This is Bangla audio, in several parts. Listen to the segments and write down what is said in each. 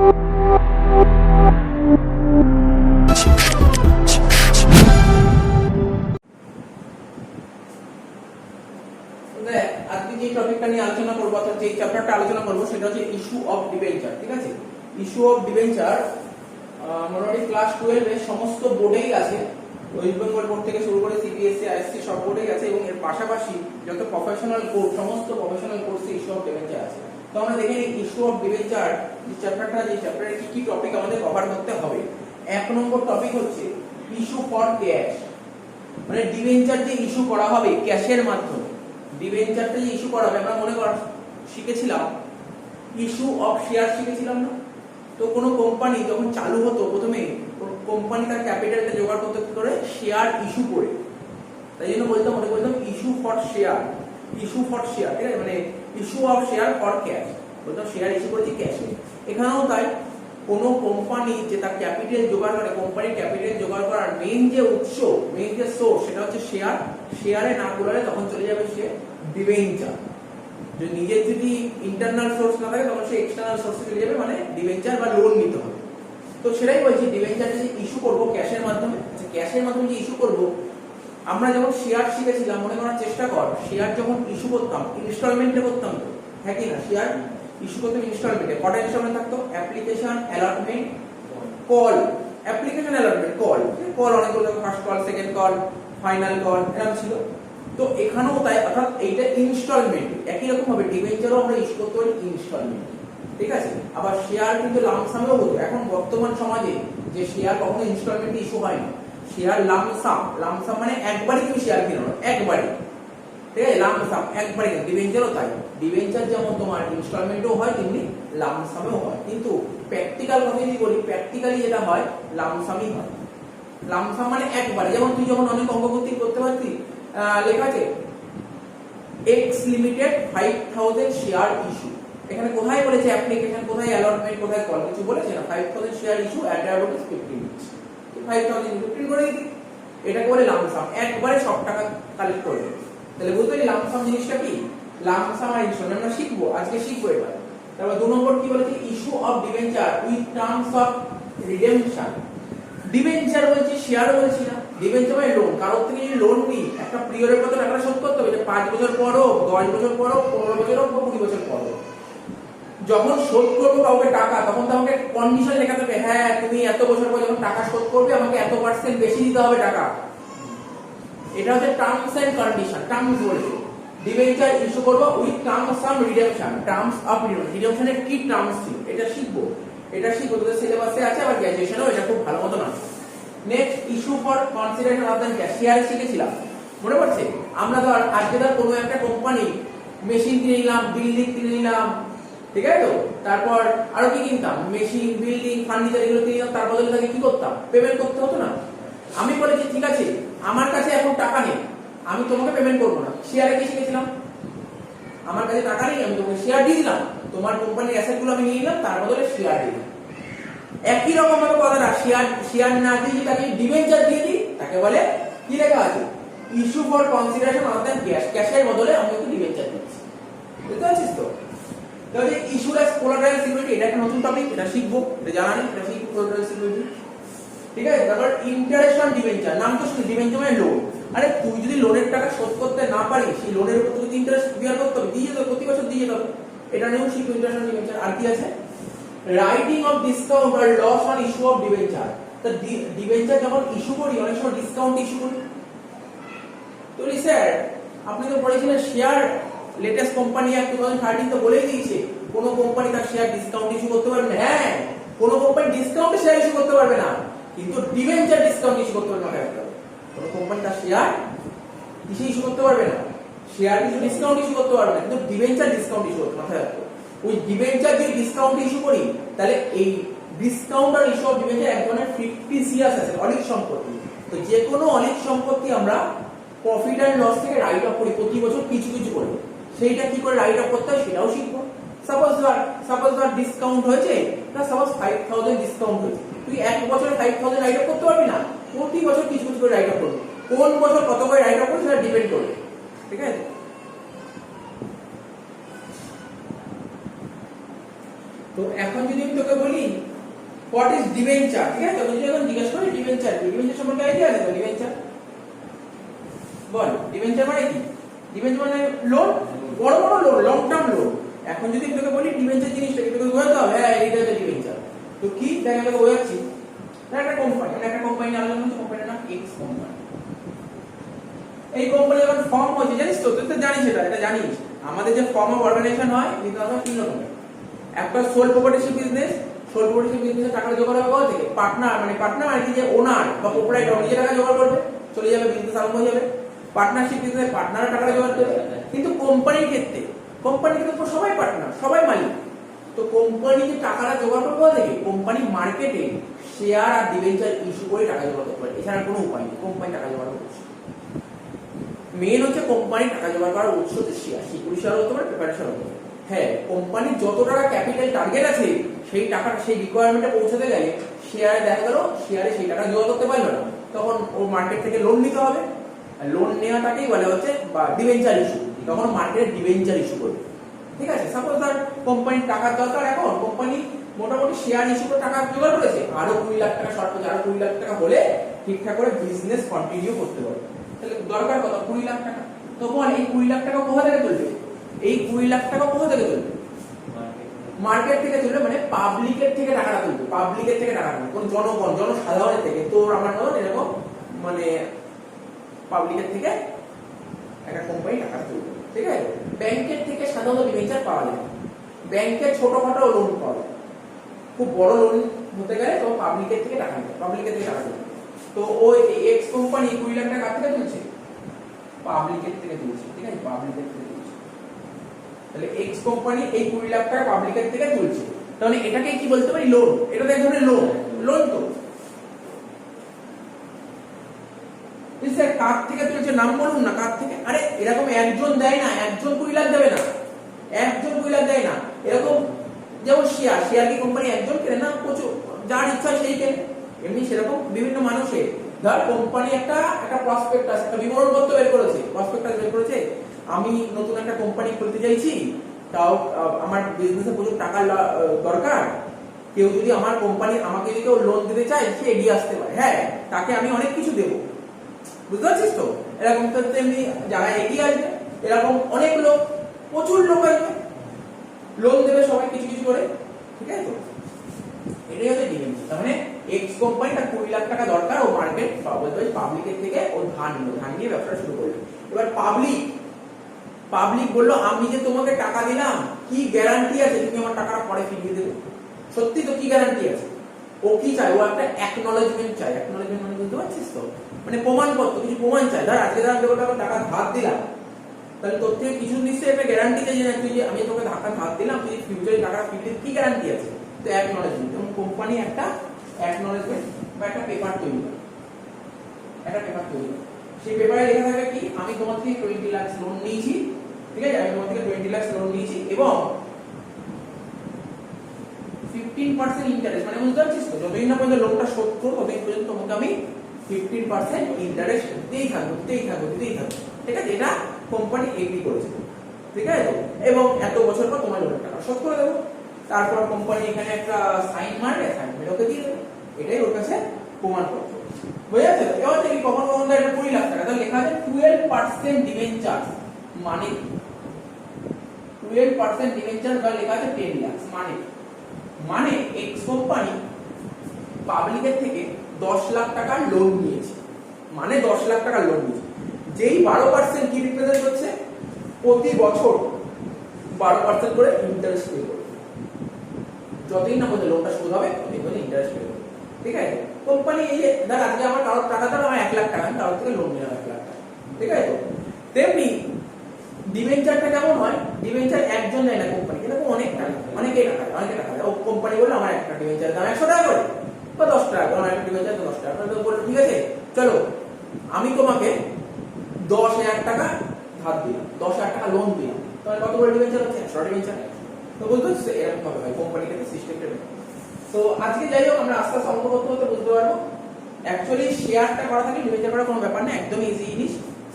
আজকে যে টপিকটা নিয়ে আলোচনা করব অর্থাৎ যে চ্যাপ্টারটা আলোচনা করব সেটা হচ্ছে ইস্যু অফ ডিবেঞ্চার। ঠিক আছে, ইস্যু অফ ডিবেঞ্চার মোটামুটি ক্লাস 12 এর সমস্ত বোর্ডেই আছে, ওয়েস্ট বেঙ্গল বোর্ড থেকে শুরু করে সিবিএসসি, আইএসসি সব বোর্ডেই আছে, এবং এর পাশাপাশি যত প্রফেশনাল কোর্স সমস্ত প্রফেশনাল কোর্সে ইস্যু অফ ডিবেঞ্চার আছে। তো আমরা দেখে নিই ইস্যু অফ ডিবেঞ্চার যে চ্যাপ্টারে কি কি টপিক আমাদের কভার করতে হবে। 1 নম্বর টপিক হচ্ছে ইস্যু ফর ক্যাশ, মানে ডিবেঞ্চার যে ইস্যু করা হবে ক্যাশের মাধ্যমে। ডিবেঞ্চারটা যে ইস্যু করা হবে, আমরা মনে কর শিখেছিলাম ইস্যু অফ শেয়ার শিখেছিলাম না? তো কোনো কোম্পানি যখন চালু হতো প্রথমে কোম্পানি তার ক্যাপিটালটা জোগাড় করতে করে শেয়ার ইস্যু করে, তাই জন্য বলতাম মনে করতাম issue for share, issue for share, ঠিক আছে, মানে issue of share for cash, বলতাম শেয়ার ইস্যু করেছি ক্যাশে। এখানেও তাই, কোন কোম্পানি যে তার ক্যাপিটাল জোগাড় করে, কোম্পানির ক্যাপিটাল জোগাড় করার মেইন যে উৎস, মেইন যে সোর্স সেটা হচ্ছে শেয়ার। শেয়ারে না কুলালে তখন চলে যাবে সে ডিবেঞ্চার। যদি নিজের যদি ইন্টারনাল সোর্স না থাকে তখন সে এক্সটার্নাল সোর্সে চলে যাবে, মানে ডিবেঞ্চার বা লোন নিতে হবে। তো সেটাই বলছি, ডিবেঞ্চার যে ইস্যু করব ক্যাশের মাধ্যমে, ক্যাশের মাধ্যমে যে ইস্যু করব, আমরা যখন শেয়ার শিখেছিলাম মনে করার চেষ্টা কর, শেয়ার যখন ইস্যু করতাম ইনস্টলমেন্টে করতাম, তো হ্যাঁ কি না, শেয়ার ইস্যু করতে ইনস্টলমেন্টে কটা ইনস্টলমেন্ট থাকতো? Application, allotment, call. Application, allotment, call, call অনেকগুলো, first call, second call, final call, এরকম ছিল। তো এখানেও তাই, অর্থাৎ এইটা ইনস্টলমেন্ট। একই রকম ভাবে ডিবেঞ্চারও আমরা ইস্যু করতে পারি ইনস্টলমেন্ট, ঠিক আছে। আবার শেয়ার কিন্তু লামসামেও হতো। এখন বর্তমান সমাজে যে শেয়ার কখনো ইনস্টলমেন্টে ইস্যু হয় না, শেয়ার লামসাম। লামসাম মানে একবারই তুমি শেয়ার কিনো, একবারই, ঠিক আছে, লামসাম একবারই। ডিবেঞ্চারও তাই, ডিবেঞ্চার যেমন তোমার ইনস্টলমেন্টও হয় তেমনি লামসামেও হয়, কিন্তু প্র্যাকটিক্যাল কথা যদি বলি, প্র্যাকটিক্যালি যেটা হয় লামসামই হয়। লামসাম মানে একবারে, যেমন তুই যখন অনেক অঙ্গভর্তি করতে পারতি, লেখা আছে এক্স লিমিটেড 5000 শেয়ার ইস্যু। এখানে কোথায় বলেছে অ্যাপ্লিকেশন, কোথায় অ্যালটমেন্ট, কোথায় কল, কিছু বলেছে না। 5000 শেয়ার ইস্যু এট অ্যাডভার্টাইজ 15 মিনিটস, তো 5000 15 করে দিই। এটাকে বলে লামসাম, একবারে সব টাকা কালেক্ট করে। তাহলে বুঝতে পারলি লামসাম জিনিসটা কি, লামসাম আর ইস্যু আমরা শিখবো, আজকে শিখবো এবার। তারপর 2 নম্বর কি বলেছে, issue of debenture with terms of redemption. Debenture বলছি, শেয়ার বলছি না। ডিবেঞ্চার মানে লোন, কারোর থেকে যদি লোন নিই একটা পিরিয়ডের মধ্যে টাকাটা শোধ করতে হবে, 5 বছর পর হোক, 10 বছর পর হোক, 15 বছর হোক, 20 বছর পর হোক। যখন শোধ করবো কাউকে টাকা, তখন তো আমাকে কন্ডিশন লেখা থাকবে, হ্যাঁ তুমি এত বছর পর যখন টাকা শোধ করবে আমাকে এত % বেশি দিতে হবে টাকা। এটা হচ্ছে টার্মস এন্ড কন্ডিশন। টার্মস বলছে ডিবেঞ্চার ইস্যু করব with terms of redemption. Terms of রিডেমশনের কি টার্মস ছিল এটা শিখবো, এটা শিখবো, তোদের সিলেবাসে আছে, আবার গ্র্যাজুয়েশনেও এটা খুব ভালো মতন আছে। Next, issue for consideration of the cash. Share শিখেছিলাম, মনে পড়ছে? আমরা ধর আজকে ধর কোনো একটা কোম্পানি মেশিন কিনে নিলাম, বিল্ডিং কিনে নিলাম, ঠিক আছে, তো তারপর আরো কি কিনতাম, মেশিন, বিল্ডিং, ফার্নিচার, এগুলো কিনে নিলাম, তার বদলে তাকে কি করতাম, পেমেন্ট করতে হতো না? আমি বলেছি ঠিক আছে আমার কাছে এখন টাকা নেই, আমি তোমাকে পেমেন্ট করবো না। শেয়ারে কি শিখেছিলাম, আমার কাছে টাকা নেই, আমি তোমাকে শেয়ার দিয়ে দিলাম, তোমার কোম্পানির অ্যাসেট গুলো আমি নিয়ে নিলাম, তার বদলে শেয়ার দিয়ে দিলাম। একই রকম ভাবে কথাটা, শেয়ার না দিয়ে তাকে ডিবেঞ্চার দিয়ে দিই, তাকে বলে কি লেখা আছে, issue for consideration of the cash. ক্যাশের বদলে আমি একটু ডিবেঞ্চার দিচ্ছি, বুঝতে পারছিস তো? তাহলে ইস্যু অ্যাজ কোলাটারাল সিকিউরিটি, এটা একটা নতুন টপিক, এটা শিখবো, এটা জানা নেই, এটা শিখবো, কোলাটারাল সিকিউরিটি, ঠিক আছে। তারপর ইন্টারেস্ট অন ডিবেঞ্চার, নাম তো শুনি, ডিবেঞ্চার মানে লোন। আরে তুই যদি লোনের টাকা শোধ করতে না পারিস, সেই লোনের উপর তুই ইন্টারেস্ট বিয়ার করতে হবে, দিয়ে যেতে প্রতি বছর দিয়ে যেতে হবে। এটা নিয়েও শিখবো, ইন্টারেস্ট অন ডিবেঞ্চার। আর কি আছে, রাইটিং অফ ডিসকাউন্ট আর loss on issue of debenture. তো ডিবেঞ্চার যখন ইস্যু করি অনেক সময় ডিসকাউন্ট ইস্যু করি। তো স্যার আপনি তো পড়েছিলেন শেয়ার লেটেস্ট কোম্পানি অ্যাক্ট 2013 তো বলেই দিয়েছে কোন কোম্পানি তার শেয়ার ডিসকাউন্ট ইস্যু করতে পারবে না। হ্যাঁ, কোন কোম্পানি ডিসকাউন্টে শেয়ার ইস্যু করতে পারবে না, কিন্তু ডিবেঞ্চার ডিসকাউন্ট ইস্যু করতে পারবে না। কোন কোম্পানি তার শেয়ার কিসে ইস্যু করতে পারবে না, শেয়ার কিছু ডিসকাউন্ট ইস্যু করতে পারবে না, কিন্তু ডিবেঞ্চার ডিসকাউন্ট ইস্যু করতে মাথায় রাখো। ওই ডিবেঞ্চার যদি ডিসকাউন্ট ইস্যু করি তাহলে এই ডিসকাউন্ট আর ইস্যু অফ ডিবেঞ্চার এক ধরনের ফিকটিসিয়াস আছে, অনেক সম্পত্তি। তো যে কোনো অনেক সম্পত্তি আমরা প্রফিট এন্ড লস থেকে রাইট অফ করি প্রতি বছর কিছু কিছু করে, সেইটা কি করে রাইট অফ করতে হয় সেটাও শিখবো। সাপোজ ধর ডিসকাউন্ট হয়েছে, না সাপোজ 5000 ডিসকাউন্ট হয়েছে, তুই এক বছরে 5000 রাইট অফ করতে পারবি না, প্রতি বছর কিছু কিছু করে রাইট অফ করবি। কোন বছর কত করে রাইট অফ করবে সেটা ডিপেন্ড করবে, ঠিক আছে। তো তো এখন যদি আমি তোকে বলি হোয়াট ইজ ডিবেঞ্চার, ঠিক আছে, যদি এখন জিজ্ঞেস করি ডিবেঞ্চার কি, ডিবেঞ্চার সম্পর্কে আইডিয়া আছে তো? ডিবেঞ্চার বল, ডিবেঞ্চার মানে কি? ডিবেঞ্চার মানে লোন, বড় বড় লোন, লং টার্ম লোন। এখন যদি আমি তোকে বলি ডিবেঞ্চার জিনিসটা কি, তোকে বোঝাতে হবে হ্যাঁ এইটা হচ্ছে ডিবেঞ্চার। তো কি তাই আমি তোকে বোঝাচ্ছি, একটা কোম্পানি, মানে একটা কোম্পানি আলোচনা করছি, কোম্পানির নাম এক্স কোম্পানি। এই কোম্পানি যখন ফর্ম হয়েছে জানিস তো, তুই তো জানিস এটা জানিস আমাদের যে ফর্ম অফ অর্গানাইজেশন হয় এটা আমরা তিন রকমের। একটা সোল প্রপার্টিশিপ বিজনেস, সোল প্রপার্টিশিপ বিজনেসে টাকা জোগাড় হবে কোথা থেকে? পার্টনার, মানে পার্টনার আর কি যে ওনার বা প্রোপ্রাইটর নিজে টাকা জোগাড় করবে, চলে যাবে, বিজনেস আরম্ভ হয়ে যাবে। পার্টনারশিপ বিজনেসে পার্টনার টাকা জোগাড় করবে। কিন্তু কোম্পানির ক্ষেত্রে, কোম্পানির ক্ষেত্রে সবাই পার্টনার, সবাই মালিক। তো কোম্পানি যে টাকাটা জোগাড় করবে কোথা থেকে? কোম্পানি মার্কেটে শেয়ার আর ডিবেঞ্চার ইস্যু করে টাকা জোগাড় করতে পারে, এছাড়া কোনো উপায় নেই। কোম্পানি টাকা জোগাড় করছে, মেন হচ্ছে কোম্পানি টাকা জোগাড় করার উৎস হচ্ছে শেয়ার, সিকিউরিটি শেয়ার হতে পারে, প্রেফারেন্স শেয়ার হতে পারে। হ্যাঁ, কোম্পানির যত টাকা ক্যাপিটাল টার্গেট আছে সেই টাকাটা সেই রিকোয়ারমেন্টে পৌঁছাতে গেলে শেয়ারে দেখা গেল শেয়ারে সেই টাকা জোগাড় করতে পারলো না, তখন ও মার্কেট থেকে লোন নিতে হবে। লোন নেওয়াটাকেই বলে হচ্ছে বা ডিবেঞ্চার ইস্যু, তখন মার্কেটে ডিবেঞ্চার ইস্যু করবে। ঠিক আছে, সাপোজ ধর কোম্পানির টাকার দরকার, এখন কোম্পানি মোটামুটি শেয়ার ইস্যু করে টাকা জোগাড় করেছে, আরো 20 লাখ টাকা শর্ট আছে, আরো 20 লাখ টাকা হলে ঠিকঠাক করে বিজনেস কন্টিনিউ করতে পারবে। তাহলে দরকার কত? 20 লাখ টাকা। তো বল এই 20 লাখ টাকা কোথা থেকে তুলবে? এই 20 লাখ টাকা কোথা থেকে তুলবে? মার্কেট থেকে তুলবে, মানে পাবলিকের থেকে টাকাটা তুলবে, পাবলিকের থেকে টাকা তুলবে, কোন জনগণ, জনসাধারণের থেকে, তোর আমার মতন এরকম, মানে পাবলিকের থেকে একটা কোম্পানি টাকা তুলবে। ঠিক আছে, ব্যাংকের থেকে সাধারণত ডিবেঞ্চার পাওয়া যায়, ব্যাংকে ছোটখাটো লোন পাওয়া যায়, খুব বড় লোন হতে গেলে তো পাবলিকের থেকে টাকা নেবে, পাবলিকের থেকে টাকা তুলবে। তো ওই এক্স কোম্পানি 20 লাখ টাকা কার থেকে তুলছে? পাবলিকের থেকে তুলছে। ঠিক আছে, পাবলিকের থেকে তুলছে। তাহলে এক্স কোম্পানি এই 20 লাখ টাকা পাবলিকের থেকে তুলছে, তাহলে এটাকে কি বলতে পারি? লোন। এটা তো এক ধরনের লোন, লোন তো। স্যার কার থেকে তুলছে নাম বলুন না, কার থেকে? আরে এরকম একজন দেয় না, একজন 20 লাখ দেবে না, একজন 20 লাখ দেয় না। এরকম যেমন শেয়ার কি কোম্পানি একজন কেনে না, প্রচুর, যার ইচ্ছা সেই কেনে। এমনি সেরকম বিভিন্ন মানুষের, ধর কোম্পানি একটা প্রসপেক্টাস, একটা বিবরণপত্র বের করেছে, প্রসপেক্টাস বের করেছে, আমি নতুন একটা কোম্পানি খুলতে চাইছি, তাও আমার বিজনেসে প্রচুর টাকা দরকার, কেউ যদি আমার কোম্পানি আমাকে যদি কেউ লোন দিতে চায় সে এগিয়ে আসতে পারে, হ্যাঁ তাকে আমি অনেক কিছু দেবো। বুঝতে পারছিস তো? এরকম তো তেমনি যারা এগিয়ে আসবে, এরকম অনেক লোক, প্রচুর লোক আসবে, লোন দেবে সবাই কিছু কিছু করে। ঠিক আছে, তো এটাই হচ্ছে ডিবেঞ্চার। তার মানে এক্স কোম্পানি তার 20 লাখ টাকা দরকার, ও মার্কেট পাবলিকের থেকে ও ধার নিয়ে ব্যবসা শুরু করবে। এবার পাবলিক বললো আমি যে তোমাকে টাকা দিলাম, কি গ্যারান্টি আছে তুমি আমার টাকাটা পরে ফিরিয়ে দেবে? সত্যি তো, কি গ্যারান্টি আছে? ও কি চায়? ও একটা অ্যাকনলেজমেন্ট চায়। অ্যাকনলেজমেন্ট মানে বুঝতে পারছিস তো? মানে প্রমাণপত্র, কিছু প্রমাণ চায়। ধর আজকে ধর আমি তোকে টাকা ধার দিলাম, তাহলে তোর থেকে কিছু নিশ্চয়ই একটা গ্যারান্টি চাই যে তুই যে আমি তোকে টাকা ধার দিলাম, তুই ফিউচারে টাকা ফিরিয়ে, কি গ্যারান্টি আছে? তো অ্যাকনলেজমেন্ট। যেমন কোম্পানি একটা অ্যাকনলেজমেন্ট বা একটা পেপার তৈরি করে, একটা পেপার তৈরি করে, সেই পেপারে লেখা থাকে কি, আমি তোমার থেকে 20 লাখ লোন নিয়েছি। ঠিক আছে, আমি তোমার থেকে 20 লাখ লোন নিয়েছি এবং 15% ইন্টারেস্ট, মানে বুঝতে পারছিস তো, যতদিন না পর্যন্ত লোনটা শোধ করবো ততদিন পর্যন্ত তোমাকে আমি 15% ইন্টারেস্ট দিতেই থাকবো। ঠিক আছে, এটা কোম্পানি এগ্রি করেছে। ঠিক আছে, এবং এত বছর পর তোমার লোনের টাকা শোধ করে দেবো। তারপর কোম্পানি এখানে একটা সাইন মারবে, সাইন মেরে ওকে দিয়ে দেবে। এটাই ওর কাছে প্রমাণপত্র। বুঝে যাচ্ছে? এবার দেখি কখন এটা 20 লাখ টাকা, তাহলে লেখা আছে 12% ডিবেঞ্চার, মানে 12% ডিবেঞ্চার বা লেখা আছে 10 লাখ, মানে এক্স কোম্পানি পাবলিকের থেকে 10 লাখ টাকা লোন নিয়েছে, মানে 10 লাখ টাকা লোন নিয়েছে। যেই 12% কি রিপ্রেজেন্ট করছে? প্রতি বছর 12% করে ইন্টারেস্ট পে করবে। যতদিন না পর্যন্ত লোনটা শোধ হবে ততদিন পর্যন্ত ইন্টারেস্ট পে করবে। ঠিক আছে, কোম্পানি এই যে ধর আজকে আমার কারোর টাকা ধর আমার 1 লাখ টাকা, আমি কারোর থেকে লোন নিলাম 1 লাখ টাকা। ঠিক আছে, তেমনি ডিবেঞ্চারটা কেমন হয়? ডিবেঞ্চার একজন দেয় না কোম্পানি, এরকম অনেকে টাকা দেয়। ও কোম্পানি বললো আমার একটা ডিবেঞ্চার দাম 100 টাকা করে বা 10 টাকা করে, আমার একটা ডিবেঞ্চার 10 টাকা। তো বললো ঠিক আছে চলো আমি তোমাকে 10,000 টাকা ধার দিলাম, 10,000 টাকা লোন দিলাম, তাহলে কত করে ডিবেঞ্চার হচ্ছে? 100 ডিবেঞ্চার। তো বুঝতে পারছিস এরকম ভাবে হয় কোম্পানির ক্ষেত্রে সিস্টেমটা। তো আজকে যাই হোক আমরা আস্তে আস্তে অঙ্ক করতে করতে বুঝতে পারবো অ্যাকচুয়ালি শেয়ারটা করা থাকে ডিবেঞ্চার করার কোনো ব্যাপার না, একদমই ইজি জিনিস।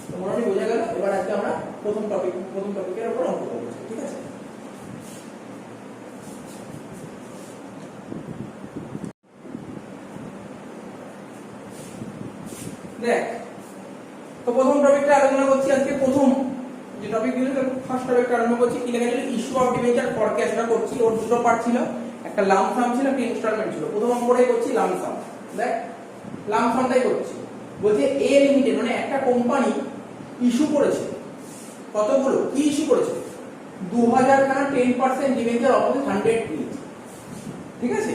তো মোটামুটি বোঝা গেল। এবার আজকে আমরা প্রথম টপিকের উপর অঙ্ক করবো। ঠিক আছে। দেখ, তো প্রথম টপিকটা আলোচনা করছি আজকে। প্রথম যে টপিক দিল, ফার্স্ট টপিকটা আরম্ভ করছি। কি লেখা ছিল? ইস্যু অফ ডিবেঞ্চার ফরকাস্টটা করছি। ওর দুটো পার্ট ছিল, একটা লাম্প সাম ছিল, একটা ইনস্টলমেন্ট ছিল। প্রথম অঙ্কটাই করছি লাম্প সাম। দেখ, লাম্প সামটাই করছি। বলছে এ লিমিটেড মানে একটা কোম্পানি ইস্যু করেছে কতগুলো, কি ইস্যু করেছে? 2000 খানা 10% ডিবেঞ্চার অপোজিট 100 ইচ। ঠিক আছে,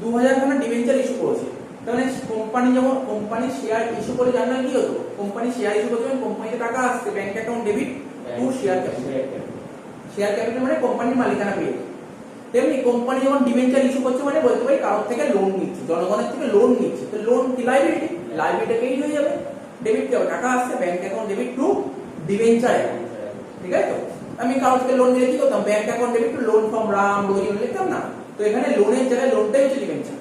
2000 খানা ডিবেঞ্চার ইস্যু করেছে। তাহলে কোম্পানি যখন কোম্পানি শেয়ার ইস্যু করে, জানলে কি হতো? কোম্পানি শেয়ার ইস্যু করছে মানে কোম্পানিতে টাকা আসছে, bank account debit to share capital. Share capital মানে কোম্পানির মালিকানা পেয়ে। তেমনি কোম্পানি যখন ডিবেঞ্চার ইস্যু করছে মানে বলতে পারি কারোর থেকে লোন নিচ্ছে, জনগণের থেকে লোন নিচ্ছে। তো লোন কি? লাইবিলিটি, লাইবিলিটি কেই হয়ে যাবে। ডেবিট কে টাকা আসছে, bank account debit to debenture. ঠিক আছে, তো আমি কারোর থেকে লোন নিলে কি করতাম? Bank account debit to loan from Ram Rohin লিখতাম না? তো এখানে লোনের জায়গায় লোনটাই হচ্ছে ডিবেঞ্চার।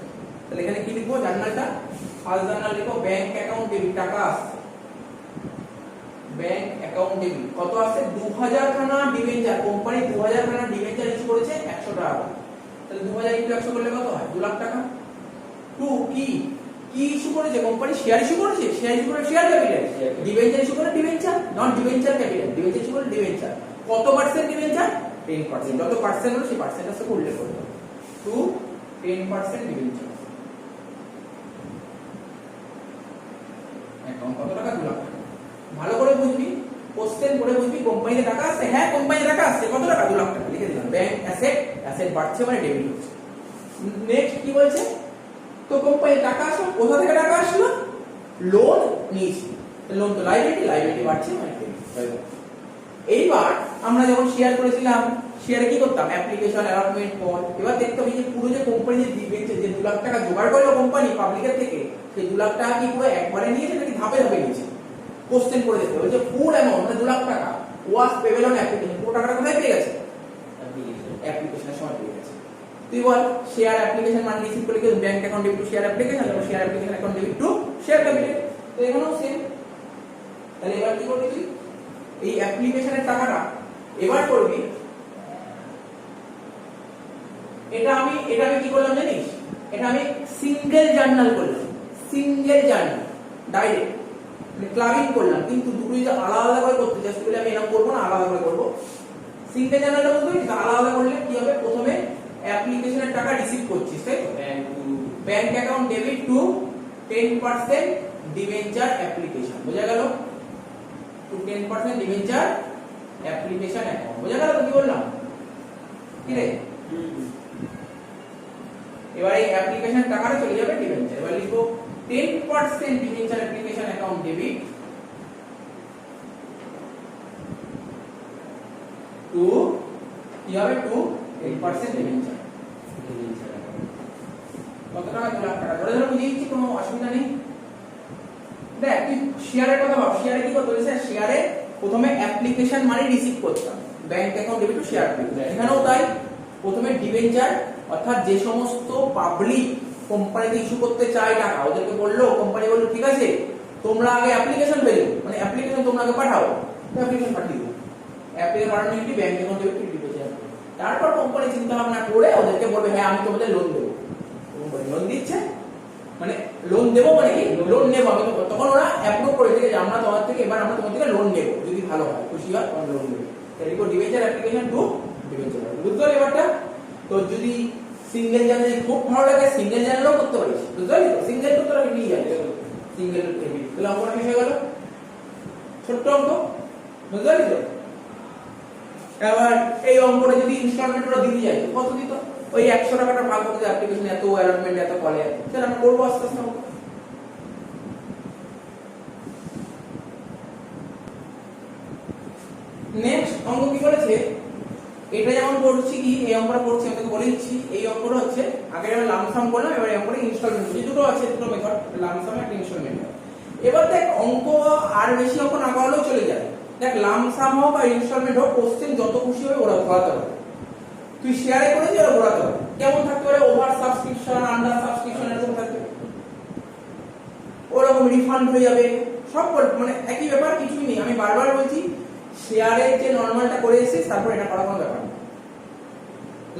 তাহলে এখানে কি লিখবো? জার্নালটা ফার্স্ট জার্নাল লিখো ব্যাংক অ্যাকাউন্ট ডেবিট, টাকা আসছে ব্যাংক অ্যাকাউন্ট ডেবিট। কত আসছে? 2000 খানা ডিবেঞ্চার। কোম্পানি 2000 খানা ডিবেঞ্চার ইস্যু করেছে 100 টাকা। তাহলে 2000 ইনটু 100 করলে কত হয়? 2 লাখ টাকা। টু কি কি ইস্যু করেছে? কোম্পানি শেয়ার ইস্যু করেছে, শেয়ার ইস্যু করে শেয়ার ক্যাপিটাল। ডিবেঞ্চার ইস্যু করে debenture, not debenture capital. Debenture issue করে ডিবেঞ্চার। কত পার্সেন্ট ডিবেঞ্চার? 10%। যত পার্সেন্ট হলো সেই পার্সেন্টের সাথে উল্লেখ করতে হবে। To 10% debenture. অ্যাকাউন্ট কত টাকা? 2 লাখ টাকা। ভালো করে বুঝবি, কোশ্চেন করে বুঝবি। কোম্পানিতে টাকা আসছে, হ্যাঁ কোম্পানিতে টাকা আসছে। কত টাকা? 2 লাখ টাকা। লিখে দিলাম। ব্যাংক অ্যাসেট, অ্যাসেট বাড়ছে মানে ডেবিট হচ্ছে। নেক্সট কি বলছে? তো কোম্পানির টাকা আসলো, কোথা থেকে টাকা আসলো? লোন নিয়েছি। লোন তো লাইবিলিটি, লাইবিলিটি বাড়ছে মানে ডেবিট। এইবার আমরা যখন শেয়ার করেছিলাম, শেয়ারে কি করতাম? Application, allotment, call. এবার দেখতে হবে যে পুরো যে কোম্পানি যে দিবেছে, যে 2 লাখ টাকা জোগাড় করলো কোম্পানি পাবলিকের থেকে, সেই 2 লাখ টাকা কি পুরো একবারে নিয়েছে নাকি ধাপে ধাপে নিয়েছে? কোশ্চেন করে দেখতে হবে যে ফুল অ্যামাউন্ট মানে 2 লাখ টাকা ওয়াজ পেবেল অন অ্যাপ্লিকেশন। পুরো টাকাটা কোথায় পেয়ে গেছে? অ্যাপ্লিকেশনের সময় পেয়ে গেছে। তুই বল, শেয়ার অ্যাপ্লিকেশন মানে রিসিভ করে কি? Bank account debit to share application, এবং share application account debit to share capital. তো এখানেও সেম। তাহলে এবার কি করবি তুই? এই অ্যাপ্লিকেশনের টাকাটা এবার করবি, এটা আমি কি করলাম জানিস? এটা আমি সিঙ্গেল জার্নাল করলাম, সিঙ্গেল জার্নাল ডাইরেক্ট মানে ক্লাবিং করলাম। কিন্তু দুটোই যে আলাদা আলাদা করে করতে চাস বলে আমি এরকম করবো না, আলাদা করে করবো। সিঙ্গেল জার্নালটা বুঝতে পারছিস? আলাদা আলাদা করলে কি হবে? প্রথমে অ্যাপ্লিকেশনের টাকা রিসিভ করছিস, তাই তো? Bank account debit to 10% debenture application. বোঝা গেল? To 10% debenture application account. বোঝা গেল তো কি বললাম? কি রে? এবার এই অ্যাপ্লিকেশন টাকাটা চলে যাবে ডিবেঞ্চার। এবার লিখো 10% debenture application account debit to কি হবে? To 10% debenture. কত টাকা? 2 লাখ টাকা। ধরে ধরে বুঝিয়ে দিচ্ছি, কোনো অসুবিধা নেই। দেখ, তুই শেয়ারের কথা ভাব। শেয়ারে কি করতে হবে? শেয়ারে প্রথমে অ্যাপ্লিকেশন মানে রিসিভ করতাম, bank account debit to share capital. এখানেও তাই। প্রথমে ডিবেঞ্চার অর্থাৎ যে সমস্ত পাবলিক কোম্পানিতে ইস্যু করতে চায় টাকা, ওদেরকে বললো, কোম্পানি বললো ঠিক আছে তোমরা আগে অ্যাপ্লিকেশন পেলো, মানে অ্যাপ্লিকেশন তোমরা আগে পাঠাও। অ্যাপ্লিকেশন পাঠিয়ে দাও। অ্যাপ্লিকেশন পাঠানো একটি bank account debit to debenture. তারপর কোম্পানি চিন্তা ভাবনা করে ওদেরকে বলবে হ্যাঁ আমি তোমাদের লোন দেবো। কোম্পানি লোন দিচ্ছে মানে লোন দেবো মানে কি? লোন নেবো আমি। তখন ওরা অ্যাপ্রুভ করে থেকে যে আমরা তোমার থেকে এবার আমরা তোমার থেকে লোন নেবো, যদি ভালো হয়, খুশি হয়, তখন লোন নেবে। তাহলে ডিবেঞ্চার অ্যাপ্লিকেশন টু ডিবেঞ্চার। বুঝতে পারলি ব্যাপারটা? তো যদি সিঙ্গেল জার্নাল খুব ভালো লাগে, সিঙ্গেল জার্নালও করতে পারিস। বুঝতে পারলি তো? সিঙ্গেল তো তোরা নিয়ে যাবে, সিঙ্গেল ডেবিট। তাহলে অঙ্কটা কি হয়ে গেল? ছোট্ট অঙ্ক। বুঝতে পারলি তো? এবার এই অঙ্কটা যদি ইনস্টলমেন্ট ওরা দিতে যায় কত দিত? ওই 100 টাকাটা ভাগ করতে অ্যাপ্লিকেশন এত, অ্যালটমেন্ট এত, কলে এত। সেটা আমরা করবো আস্তে আস্তে। নেক্সট অঙ্ক কি বলেছে? এটা যেমন করছি কি, এই অঙ্কটা করছি আমি তোকে বলে দিচ্ছি। এই অঙ্কটা হচ্ছে আগে আমরা লামসাম করলাম, এবার এই অঙ্কটা ইনস্টলমেন্ট করছি। দুটো আছে, দুটো মেথড, লামসাম আর ইনস্টলমেন্ট। এবার দেখ, অঙ্ক আর বেশি অঙ্ক না করালেও চলে যায়। দেখ, লামসাম হোক আর ইনস্টলমেন্ট হোক, কোশ্চেন যত খুশি হবে ওরা ঘোরাতে হবে। তুই শেয়ারে করেছিস, ওরা ঘোরাতে হবে। কেমন থাকতে পারে? ওভার সাবস্ক্রিপশন, আন্ডার সাবস্ক্রিপশন, এরকম থাকবে। ওরকম রিফান্ড হয়ে যাবে, সব মানে একই ব্যাপার, কিছুই নেই। আমি বারবার বলছি, শেয়ারের যে নরমালটা করে এসেছিস তারপর এটা করার কোনো ব্যাপার না।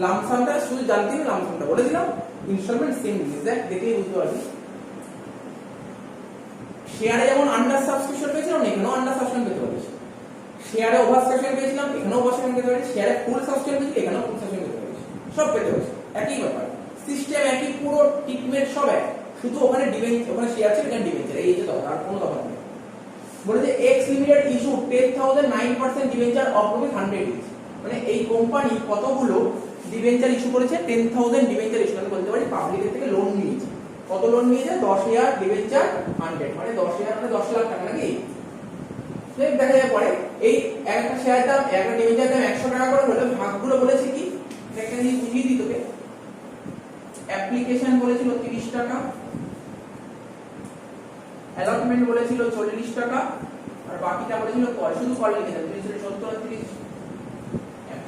লামসামটা শুধু জানতে হবে, লামসামটা বলে দিলাম। ইনস্টলমেন্ট সেম জিনিস, দেখ দেখেই বুঝতে পারবি। শেয়ারে যেমন আন্ডার সাবস্ক্রিপশন পেয়েছিলাম এখানেও আন্ডার সাবস্ক্রিপশন পেতে পারিস, শেয়ারে ওভার সাবস্ক্রিপশন পেয়েছিলাম এখানেও ওভার সাবস্ক্রিপশন পেতে পারিস, শেয়ারে ফুল সাবস্ক্রিপশন পেয়েছি এখানেও ফুল সাবস্ক্রিপশন পেতে পারিস, সব পেতে পারিস, একই ব্যাপার, সিস্টেম একই, পুরো ট্রিটমেন্ট সব এক, শুধু ওখানে ডিবেঞ্চার, ওখানে শেয়ার ছিল এখানে ডিবেঞ্চার, এই যে তফাৎ, আর কোনো তফাৎ নেই। বলে যে X limited issue 10,000 9% debenture of rupees 100 each, মানে এই কোম্পানি কতগুলো ডিবেঞ্চার ইস্যু করেছে, 10,000 ডিবেঞ্চার ইস্যু, আমি বলতে পারি পাবলিকের থেকে লোন নিয়েছে, কত লোন নিয়েছে, 10,000 ডিবেঞ্চার 100, মানে 10,000 মানে 10 লাখ টাকা নাকি। দেখা যায় পরে এই একটা শেয়ার দাম, একটা ডিবেঞ্চার দাম 100 টাকা করে হলে ভাগগুলো বলেছে কি, একটা জিনিস বুঝিয়ে দিই তোকে, অ্যাপ্লিকেশন বলেছিল 30 টাকা, অ্যালটমেন্ট বলেছিল 40 টাকা, আর বাকিটা বলেছিল কল, শুধু কল লিখে দেন, 70 আর 30 100।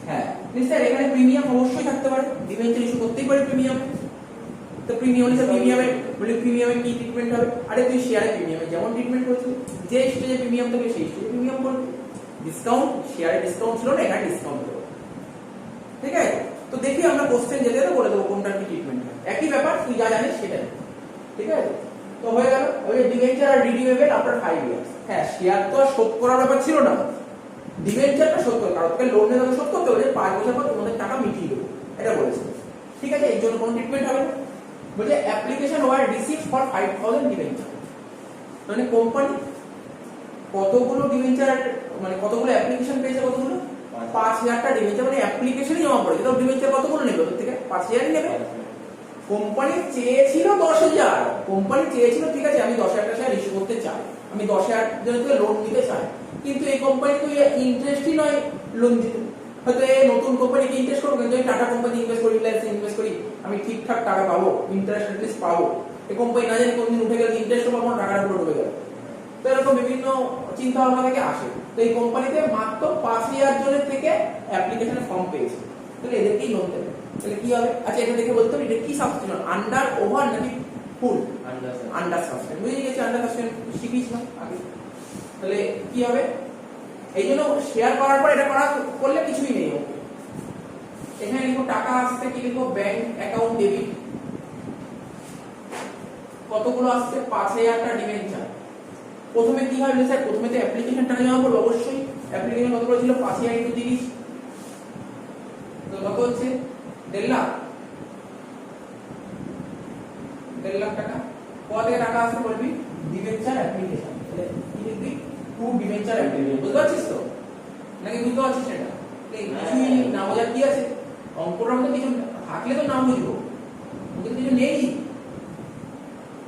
হ্যাঁ স্যার এখানে প্রিমিয়াম অবশ্যই থাকতে পারে, ডিবেঞ্চার ইস্যু করতেই পারে প্রিমিয়াম, তো প্রিমিয়াম হলে প্রিমিয়ামে বলে প্রিমিয়ামে কি ট্রিটমেন্ট হবে, আরে তুই শেয়ারে প্রিমিয়ামে যেমন ট্রিটমেন্ট করেছিস, যে স্টেজে প্রিমিয়াম থাকে সেই স্টেজে প্রিমিয়াম করবি, ডিসকাউন্ট শেয়ারে ডিসকাউন্ট ছিল না, এখানে ডিসকাউন্ট দেবো, ঠিক আছে। তো দেখি আমরা কোশ্চেন যেতে যেতে বলে দেবো কোনটার কি ট্রিটমেন্ট হয়, একই ব্যাপার, তুই যা জানিস সেটাই, ঠিক আছে। তো হয়ে গেল ওই ডিবেঞ্চার আর রিডিউমেবল আফটার 5 ইয়ার্স। হ্যাঁ শেয়ার তো শোধ করার ব্যাপার ছিল না, ডিবেঞ্চারটা শোধ করতে, কারণ তোকে লোন নিয়ে তোকে শোধ করতে হবে, 5 বছর পর তোমাদের টাকা মিটিয়ে দেবো, এটা বলেছে, ঠিক আছে। এর জন্য কোনো ট্রিটমেন্ট হবে না। বলছে application were received for 5,000 debenture, মানে কোম্পানি কতগুলো ডিবেঞ্চার, মানে কতগুলো অ্যাপ্লিকেশন পেয়েছে, কতগুলো 5,000টা ডিবেঞ্চার, মানে অ্যাপ্লিকেশনই জমা পড়েছে, তো ডিবেঞ্চার কতগুলো নেবে ওর থেকে, 5,000ই নেবে। কোম্পানি চেয়েছিল 10,000, কোম্পানি চেয়েছিল ঠিক আছে আমি 10,000টা শেয়ার ইস্যু করতে চাই, আমি 10,000 জন্য থেকে লোন নিতে চাই, কিন্তু এই কোম্পানি তো ইন্টারেস্টই নয় লোন দিতে, হয়তো এই নতুন কোম্পানিকে ইনভেস্ট করবো, কিন্তু আমি টাটা কোম্পানি ইনভেস্ট করি, রিলায়েন্স ইনভেস্ট করি, আমি ঠিকঠাক টাকা পাবো, ইন্টারেস্ট এটলিস্ট পাবো, এই কোম্পানি না জানি কোনদিন উঠে গেলে ইন্টারেস্ট পাবো, টাকাটা পুরো ডুবে গেল, তো এরকম বিভিন্ন চিন্তা ভাবনা থেকে আসে। তো এই কোম্পানিতে মাত্র 5,000 জনের থেকে অ্যাপ্লিকেশনের ফর্ম পেয়েছে, তাহলে এদেরকেই লোন দেবে, তাহলে কি হবে, আচ্ছা এটা দেখে বলতে হবে এটা কি সাবস্টিটিউশন, আন্ডার, ওভার নাকি ফুল, আন্ডার সাবস্টিটিউশন, বুঝে গেছি, আন্ডার সাবস্টিটিউশন শিখিয়েছিলাম আগে, তাহলে কি হবে, এই জন্য শেয়ার করার পর এটা করা করলে কিছুই নেই, এখানে লিখো টাকা আসছে, কি লিখো ব্যাংক অ্যাকাউন্ট ডেবিট, কতগুলো আসছে 5,000টা ডিবেঞ্চার। প্রথমে কি হয় স্যার, প্রথমে তো অ্যাপ্লিকেশন টাকা জমা করবো, অবশ্যই অ্যাপ্লিকেশন কত করে ছিল, 5,000 × 30, তো কত হচ্ছে 1.5 লাখ, 1.5 লাখ টাকা। কোথা থেকে টাকা আসছে বলবি, ডিবেঞ্চার অ্যাপ্লিকেশন, তাহলে কি লিখবি, টু ডিবেঞ্চার অ্যাপ্লিকেশন, বুঝতে পারছিস তো নাকি বুঝতে পারছিস এটা, কিছুই না বোঝার কি আছে, অঙ্কটার মধ্যে কিছু থাকলে তো নাম বুঝবো, ওদের কিছু নেই,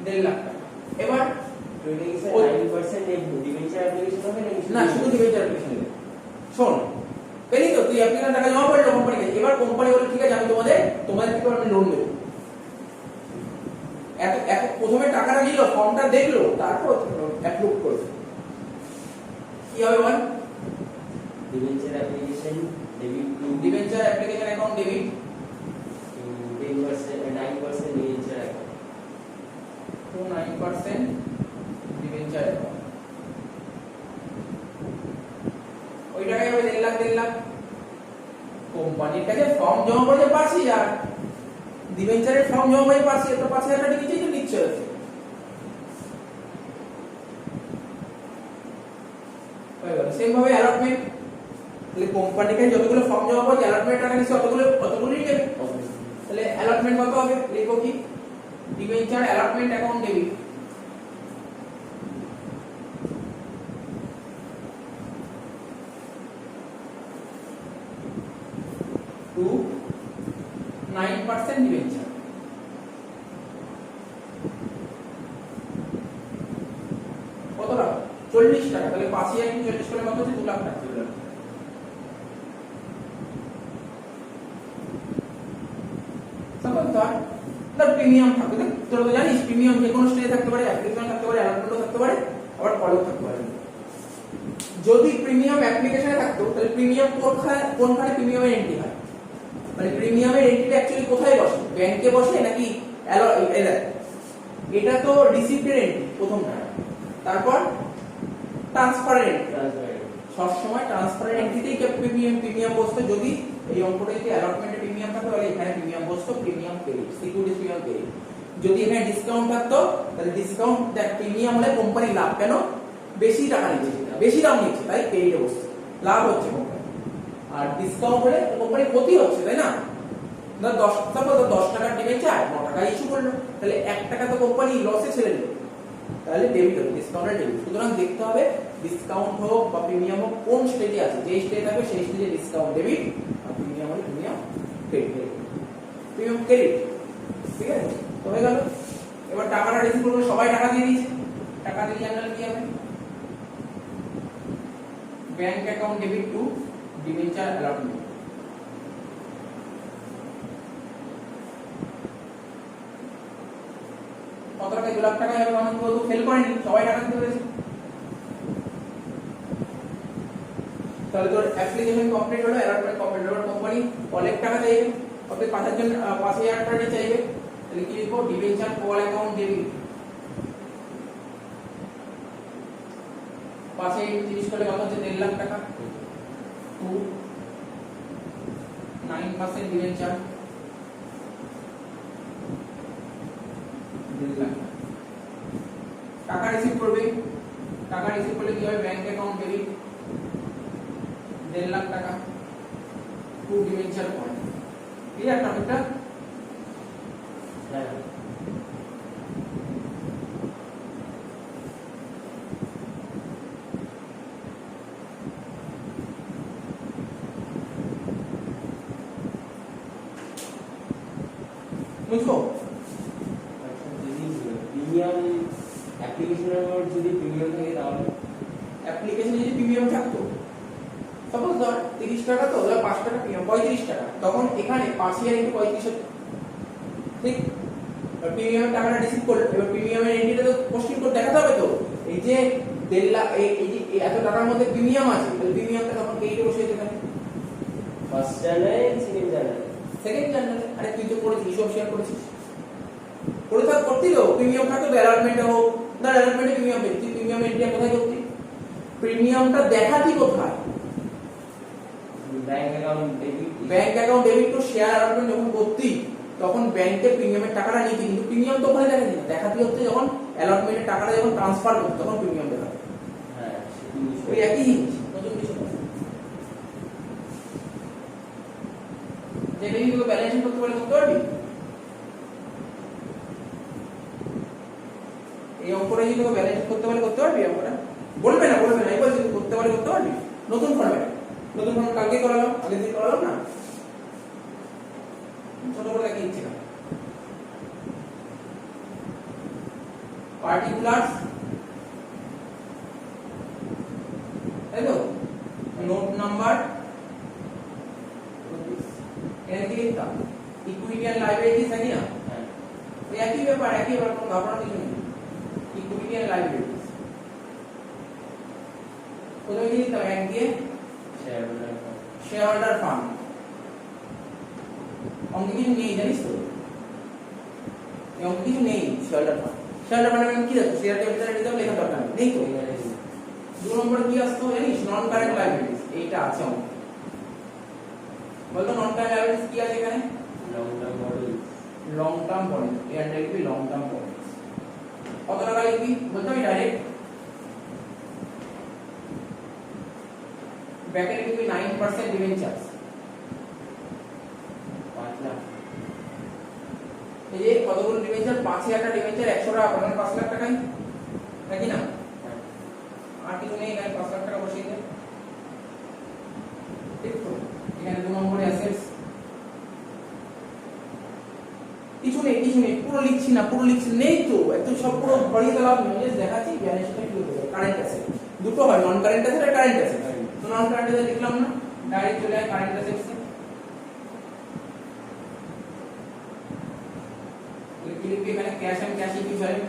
1.5 লাখ টাকা। এবার 9% ডিবেঞ্চার অ্যাপ্লিকেশন হবে না, শুধু ডিবেঞ্চার অ্যাপ্লিকেশন হবে। শোন পেলি তো, তুই অ্যাপ্লিকেশন টাকা জমা করলি কোম্পানিকে, এবার কোম্পানি বলে ঠিক আছে আমি তোমাদের থেকে আমি লোন দেবো, এত প্রথমে টাকাটা নিল, ফর্মটা দেখলো, তারপর অ্যাপ্রুভ করবে, কি হবে বল, debenture application debit to debenture application account debit 9% debenture account to 9% debenture account, ওই টাকায় হবে 1.5 লাখ। কোম্পানির কাছে ফর্ম জমা করতে পারছি, আর ডিবেঞ্চারের ফর্ম জমা করতে পারছি, তো 5,000 টাকা নিচেই তো নিশ্চয় আছে, সেম ভাবে অ্যালটমেন্ট, তাহলে কোম্পানির কাছে যতগুলো ফর্ম জমা করছে অ্যালটমেন্ট টাকা নিশ্চয় অতগুলোই নেবে, তাহলে অ্যালটমেন্ট কত হবে, লিখো কি, debenture allotment account debit, to 9% debenture, কত টাকা, 40 টাকা, তাহলে 5,000 × 40 করে কত হচ্ছে, 2 লাখ টাকা, প্রিমিয়াম থাকবে, তোরা তো জানিস প্রিমিয়াম যে কোনো স্টেজে থাকতে পারে, অ্যাপ্লিকেশন থাকতে পারে, অ্যালটমেন্টও থাকতে পারে, আবার কলও থাকতে পারে। যদি প্রিমিয়াম অ্যাপ্লিকেশনে থাকতো তাহলে প্রিমিয়াম কোনখানে প্রিমিয়ামের এন্ট্রি হয়, মানে প্রিমিয়ামের এন্ট্রিটা অ্যাকচুয়ালি কোথায় বসে, ব্যাংকে বসে নাকি, এটা তো রিসিপ্টের এন্ট্রি প্রথমটা, তারপর ট্রান্সফারের এন্ট্রি, সবসময় ট্রান্সফারের এন্ট্রিতেই প্রিমিয়াম বসতো, যদি এই অঙ্কটা যদি অ্যালটমেন্টে প্রিমিয়াম থাকতো তাহলে এখানে প্রিমিয়াম বসতো, premium credit, security premium credit. যদি এখানে ডিসকাউন্ট থাকতো তাহলে ডিসকাউন্ট দেখ প্রিমিয়াম হলে কোম্পানি লাভ, কেন বেশি টাকা নিচ্ছে, বেশি দাম নিচ্ছে, তাই পেইড বসছে, লাভ হচ্ছে কোম্পানি। আর ডিসকাউন্ট হলে কোম্পানির ক্ষতি হচ্ছে, তাই না? না 10 টাকার ডিবেঞ্চার 9 টাকা ইস্যু করলো, তাহলে 1 টাকা তো কোম্পানি লসে ছেড়ে দিল, তাহলে ডেবিট হবে, ডিসকাউন্টের ডেবিট। সুতরাং দেখতে হবে ডিসকাউন্ট হোক বা প্রিমিয়াম হোক কোন স্টেজে আছে, যে স্টেজে থাকবে সেই স্টেজে ডিসকাউন্ট ডেবিট, আর প্রিমিয়াম হলে প্রিমিয়াম ক্রেডিট, প্রিমিয়াম ক্রেডিট। ঠিক আছে, তো হয়ে গেল। এবার টাকাটা রিসিভ করবে, সবাই টাকা দিয়ে দিয়েছে, টাকা দিয়ে জানলে কি হবে? Bank account debit to debenture allotment. কত টাকা? 2 লাখ টাকা হবে। মানুষ তো ফেল করেনি, সবাই টাকা দিতে পেরেছে। তাহলে তোর অ্যাপ্লিকেশন কমপ্লিট হলো, অ্যালটমেন্ট কমপ্লিট হলো, কোম্পানি অনেক টাকা চাইবে, কত 5,000 টাকা চাইবে, তাহলে কি লিখবো? ডিবেঞ্চার কল অ্যাকাউন্ট ডেবিট 5 এ 30 করলে কত হচ্ছে? 1.5 লাখ টাকা, 9% ডিবেঞ্চার 1.5 লাখ টাকা রিসিভ করবে। টাকা রিসিভ করলে কি হবে? ব্যাংক অ্যাকাউন্ট ডেবিট 1.5 লাখ টাকা টু ডিবেঞ্চার পয়েন্ট। ক্লিয়ার টপিকটা? হ্যাঁ বুঝছো? আচ্ছা, যদি প্রিমিয়াম অ্যাপ্লিকেশনের পর যদি প্রিমিয়াম থাকে তাহলে অ্যাপ্লিকেশনে যদি প্রিমিয়াম থাকতো, সাপোজ ধর 30 টাকা, তো ধর 5 টাকা প্রিমিয়াম, 35 টাকা, তখন এখানে 5,000 ইনটু 35 হতো, ঠিক? আর প্রিমিয়ামের টাকাটা রিসিভ করলো, এবার প্রিমিয়ামের এন্ট্রিটা তো পোস্টিং করে দেখাতে হবে, তো এই যে 1.5 লাখ, এই যে এত টাকার মধ্যে প্রিমিয়াম আছে, তাহলে প্রিমিয়ামটা তখন পেইডে বসে যেতে পারে ফার্স্ট জানুয়ারি সেকেন্ড জানুয়ারি। সেকেন্ড জানুয়ারি। আরে তুই তো করেছিস, সব শেয়ার করেছিস, করে থাক করতি তো, প্রিমিয়াম থাকতো তো, অ্যালটমেন্টে হোক, ধর অ্যালটমেন্টে প্রিমিয়াম পেয়েছি, তুই প্রিমিয়াম এন্ট্রি কোথায় করতি? প্রিমিয়ামটা দেখাতি কোথায়? Bank account debit. Bank account debit to share allotment যখন করতি, তখন ব্যাংকে প্রিমিয়ামের টাকাটা নিতি, কিন্তু প্রিমিয়াম তো ওখানে দেখাতি না, দেখাতি হচ্ছে যখন অ্যালটমেন্টের টাকাটা যখন ট্রান্সফার করতি, তখন প্রিমিয়াম দেখাবে। হ্যাঁ ওই একই জিনিস, নতুন কিছু না। যেটা যদি তোকে ব্যালেন্স করতে বলে করতে পারবি, এই অঙ্কটা যদি তোকে ব্যালেন্স করতে বলে করতে পারবি, অঙ্কটা বলবে না, এবার যদি করতে বলে করতে পারবি। নতুন ফর্মেট কালকে করালাম, আগের দিন করালাম না, ছোট করে দেখিয়ে দিচ্ছি না। পার্টিকুলার্স, তাই তো, নোট নাম্বার, এখানে কি লিখতাম? ইকুইটি এন্ড লাইবিলিটিস, নাকি না? হ্যাঁ ওই একই ব্যাপার, কোনো ঘটনা কিছু নেই। ইকুইটি এন্ড লাইবিলিটিস কোথায় কি লিখতাম? এক দিয়ে শেয়ার হোল্ডার ফান্ড। অঙ্কে কিছু নেই, জানিস তো, এই অঙ্কে কিছু নেই। শেয়ার হোল্ডার ফান্ড, মানে কি দেখো, শেয়ার ক্যাপিটাল রিজার্ভ লেখা দরকার নেই তো। 2 নম্বরে কি আসতো জানিস? নন কারেন্ট লাইবিলিটিস, এইটা আছে অঙ্ক। বলতো নন কারেন্ট লাইবিলিটিস কি আছে এখানে? লং টার্ম বন্ড, এর লিখবি লং টার্ম বন্ড। কত টাকা লিখবি? বলতো আমি ডাইরেক্ট ব্র্যাকেটে লিখবি 9% ডিবেঞ্চারস, 5 লাখ। এই যে কতগুলো ডিবেঞ্চার? 5,000 টা ডিবেঞ্চার 100 টাকা, মানে 5 লাখ টাকাই, নাকি না? আর কিছু নেই, এখানে 5 লাখ টাকা বসিয়ে দে, ঠিক তো? এখানে 2 নম্বরে অ্যাসেটস, কিছু নেই, পুরো লিখছি না, নেই তো, এত সব পুরো ভরিয়ে দিলাম, জাস্ট দেখাচ্ছি ব্যালেন্সটা কি হবে। কারেন্ট অ্যাসেট দুটো হয়, নন কারেন্ট অ্যাসেট আর কারেন্ট অ্যাসেট। তো নন কারেন্ট অ্যাসেট লিখলাম না, ডাইরেক্ট চলে যায় কারেন্ট অ্যাসেটসে। লিখবি এখানে ক্যাশ এন্ড ক্যাশ ইকুইভ্যালেন্ট,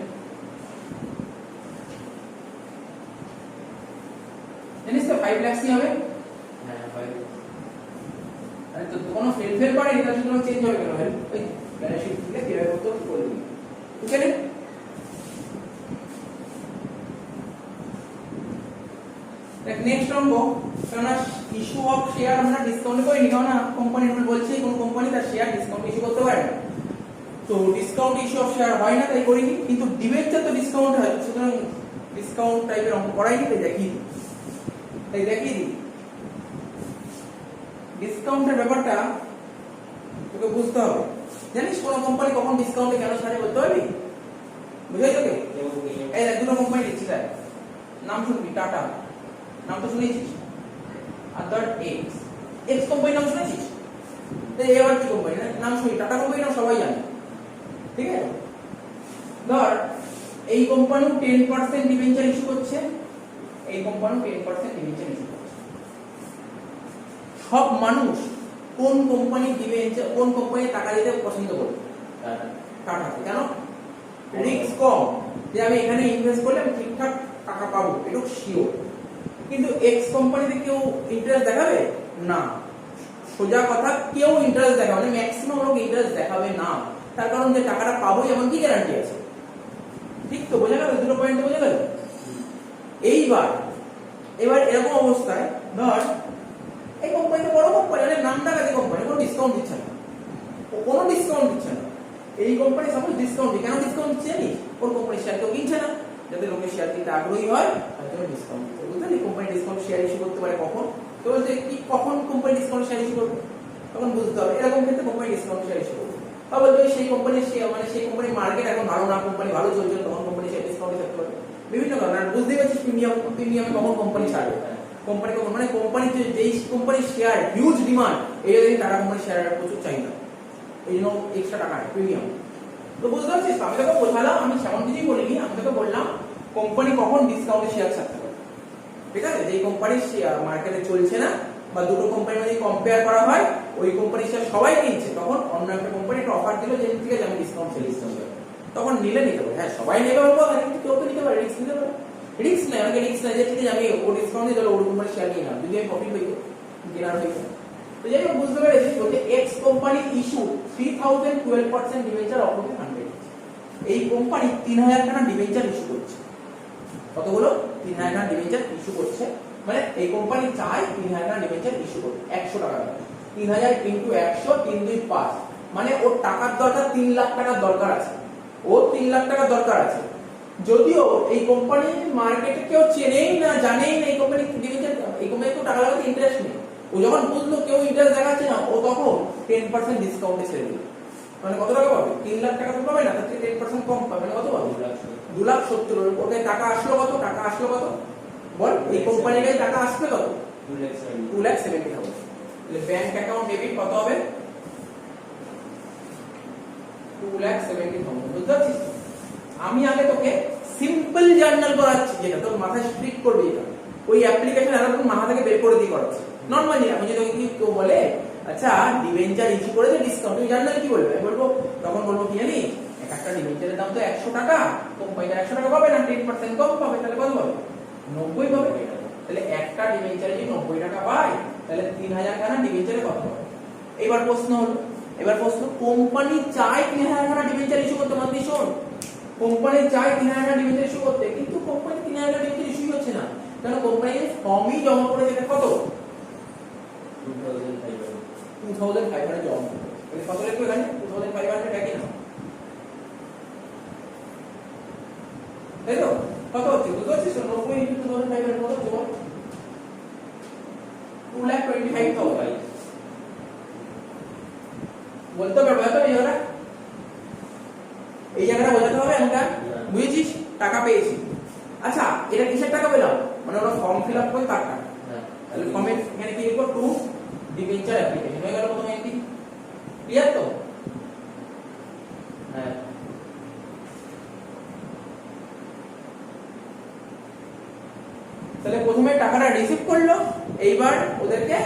জানিস তো 5 লাখ হবে। হ্যাঁ 5 লাখ। আরে তো কোনো ফেল করে এটা শুধু চেঞ্জ হবে কেন? ওই ব্যালেন্স শিট থেকে কিভাবে করতে হবে বলে দিই, ঠিক আছে? দেখ নেক্সট অঙ্ক, কারণ ইস্যু অফ শেয়ার আমরা ডিসকাউন্ট করিনি, কারণ কোম্পানি রুল বলছে কোন কোম্পানি তার শেয়ার ডিসকাউন্ট ইস্যু করতে পারে না। তো ডিসকাউন্ট ইস্যু অফ শেয়ার হয় না, তাই করিনি। কিন্তু ডিবেঞ্চার তো ডিসকাউন্ট হয়, সুতরাং ডিসকাউন্ট টাইপের অঙ্ক করাইনি, তাই দেখিয়ে দিই। ডিসকাউন্টের ব্যাপারটা তোকে বুঝতে হবে। জানিস কোন কোম্পানি কখন ডিসকাউন্টে কেন ছাড়ে বলতে পারবি? বুঝাই তোকে? এই দেখ দুটো কোম্পানি দিচ্ছি স্যার, নাম শুনবি, টাটা নাম তো শুনেছিস, আদার এক্স, এক্স কোম্পানি নাম শুনেছিস? এবার কি কোম্পানি নাম শুনি, টাটা কোম্পানি নাম সবাই জানে, ঠিক আছে? ধর এই কোম্পানি 10% ডিবেঞ্চার ইস্যু করছে, এই কোম্পানি 10% ডিবেঞ্চার ইস্যু করছে। সব মানুষ কোন কোম্পানি ডিবেঞ্চার, কোন কোম্পানি টাকা দিতে পছন্দ করবে? টাটা। কেন? রিস্ক কম, যে আমি এখানে ইনভেস্ট করলে আমি ঠিকঠাক টাকা পাবো, এটা শিওর। কিন্তু এক্স কোম্পানিতে কেউ ইন্টারেস্ট দেখাবে না, সোজা কথা, কেউ ইন্টারেস্ট দেখাবে না, ম্যাক্সিমাম লোক ইন্টারেস্ট দেখাবে না। তার কারণ যে টাকাটা পাবো এমন কি গ্যারান্টি আছে? ঠিক তো, বোঝা গেল? দুটো পয়েন্ট বোঝা গেল? এবার এরকম অবস্থায় ধর এই কোম্পানিতে বড় কোম্পানি, মানে নাম ডাকা যে কোম্পানি, কোনো ডিসকাউন্ট দিচ্ছে না, কোনো ডিসকাউন্ট দিচ্ছে না। এই কোম্পানি সাপোজ ডিসকাউন্ট, কেন ডিসকাউন্ট দিচ্ছে জানিস? ওর কোম্পানি শেয়ার কেউ কিনছে না, যাতে লোকের শেয়ার কিনতে আগ্রহী হয় তার জন্য ডিসকাউন্ট দিচ্ছে। বুঝলি? কোম্পানি ডিসকাউন্ট শেয়ার ইস্যু করতে পারে কখন? তো বলছে কি কখন কোম্পানি ডিসকাউন্ট শেয়ার ইস্যু করবে, তখন বুঝতে হবে এরকম ক্ষেত্রে কোম্পানি ডিসকাউন্ট শেয়ার ইস্যু করবে। বা বলবে সেই কোম্পানির শেয়ার, মানে সেই কোম্পানির মার্কেট এখন ভালো না, কোম্পানি ভালো চলছে, তখন কোম্পানি শেয়ার ডিসকাউন্টে থাকতে পারে। বিভিন্ন কারণ, আর বুঝতেই পারছিস প্রিমিয়ামে কখন কোম্পানি ছাড়বে, কোম্পানি কখন, মানে কোম্পানি যেই কোম্পানির শেয়ার হিউজ ডিমান্ড, এই জন্য টাটা কোম্পানির শেয়ারের প্রচুর চাহিদা, এই জন্য এক্সট্রা টাকা প্রিমিয়াম। তো বুঝতে পারছিস? আমি তোকে বোঝালাম, আমি সেমন কিছুই বলিনি, আমি তোকে বললাম কোম্পানি কখন ডিসকাউন্টে শেয়ার ছাড়তে পারে, ঠিক আছে? যেই কোম্পানির শেয়ার মার্কেটে চলছে না, বা দুটো কোম্পানি যদি কম্পেয়ার করা হয়, ওই কোম্পানির শেয়ার সবাই কিনছে, তখন অন্য একটা কোম্পানি একটা অফার দিল যে ঠিক আছে আমি ডিসকাউন্ট ছেড়ে দিচ্ছি, তখন নিলে নিতে পারে। হ্যাঁ সবাই নেবে বলবো, কিন্তু কেউ তো নিতে পারে, রিস্ক নিতে পারে। রিস্ক নেই, আমাকে রিস্ক নেই যে ঠিক আছে আমি ও ডিসকাউন্ট দিয়ে দিলে ওর কোম্পানির শেয়ার নিয়ে নাম, যদি আমি প্রফিট হইতো কেনার হইতো। তো যাই হোক বুঝতে পেরেছি, বলতে x company issue 3012% debenture of 100। এই কোম্পানি 3000 খানা ডিবেঞ্চার ইস্যু করছে। কতগুলো? 3000 খানা ডিবেঞ্চার ইস্যু করছে, মানে এই কোম্পানি চায় 3000 খানা ডিবেঞ্চার ইস্যু করতে 100 টাকা করে। 3000 ইনটু 100, 3 2 5, মানে ওর টাকার দরকার 3 লাখ টাকার দরকার আছে, ওর 3 লাখ টাকার দরকার আছে। যদিও এই কোম্পানি মার্কেটে কেউ চেনেই না, জানেই না এই কোম্পানি ডিবেঞ্চার, এই কোম্পানি কেউ টাকা লাগাতে ইন্টারেস্ট নেই। ও যখন বুঝলো কেউ ইন্টারেস্ট দেখাচ্ছে না, ও তখন 10% ডিসকাউন্টে ছেড়ে দিল। মানে কত টাকা পাবে? 3 লাখ টাকা তো পাবে না, তার থেকে 10% কম পাবে। মানে কত পাবে? 2,70,000। ওকে টাকা আসলো কত? টাকা আসলো কত বল? এই কোম্পানির কাছে টাকা আসবে কত? 2,70,000। তাহলে ব্যাংক অ্যাকাউন্ট ডেবিট কত হবে? 2,70,000। বুঝতে পারছিস? আমি আগে তোকে সিম্পল জার্নাল করাচ্ছি, যেটা তোর মাথায় স্ট্রিক করবে, এটা ওই অ্যাপ্লিকেশন এরকম মাথা থেকে বের করে দিয়ে করাচ্ছি। নরমালি আমি যদি তোকে কেউ বলে আচ্ছা ডিবেঞ্চার ইস্যু করেছে ডিসকাউন্ট, তুই জার্নাল কি বলবে? আমি বলবো, তখন বলবো কি জানিস, একটা ডিবেঞ্চারের দাম তো 100 টাকা, কোম্পানিটা 100 টাকা পাবে না, 10% কম পাবে, তাহলে কত পাবে? 90 পাবে। তাহলে একটা ডিবেঞ্চারে যদি 90 টাকা পায়, তাহলে 3000 খানা ডিবেঞ্চারে কত পাবে? এবার প্রশ্ন হলো, কোম্পানি চায় 3000 খানা ডিবেঞ্চার ইস্যু করতে, মানে শোন, কোম্পানি চায় 3000 টাকা ডিবেঞ্চার ইস্যু করতে, কিন্তু কোম্পানি 3000 টাকা ডিবেঞ্চার ইস্যু হচ্ছে না, কারণ কোম্পানি ফর্মই জমা করেছে এটা কত? 2500 জমা। তাহলে কত লিখবে এখানে? 2500 একই না, তাই তো? কত হচ্ছে? বুঝতে পারছিস? 90 ইনটু 2500 কত হচ্ছে বল? 2,25,000। বলতে পারবে তো এই জায়গাটা, এই জায়গাটা বোঝাতে হবে আমরা, বুঝেছিস? টাকা পেয়েছি। আচ্ছা এটা কিসের টাকা পেলাম? মানে ওরা ফর্ম ফিল আপ করে তার টাকা। তাহলে ফর্মে এখানে কি লিখবো? টু ডিবেঞ্চার অ্যাপ্লিকেশন হয়ে গেল প্রথমে এন্ট্রি। ক্লিয়ার তো? হ্যাঁ। তাহলে প্রথমে টাকাটা রিসিভ করলো, এইবার ওদেরকে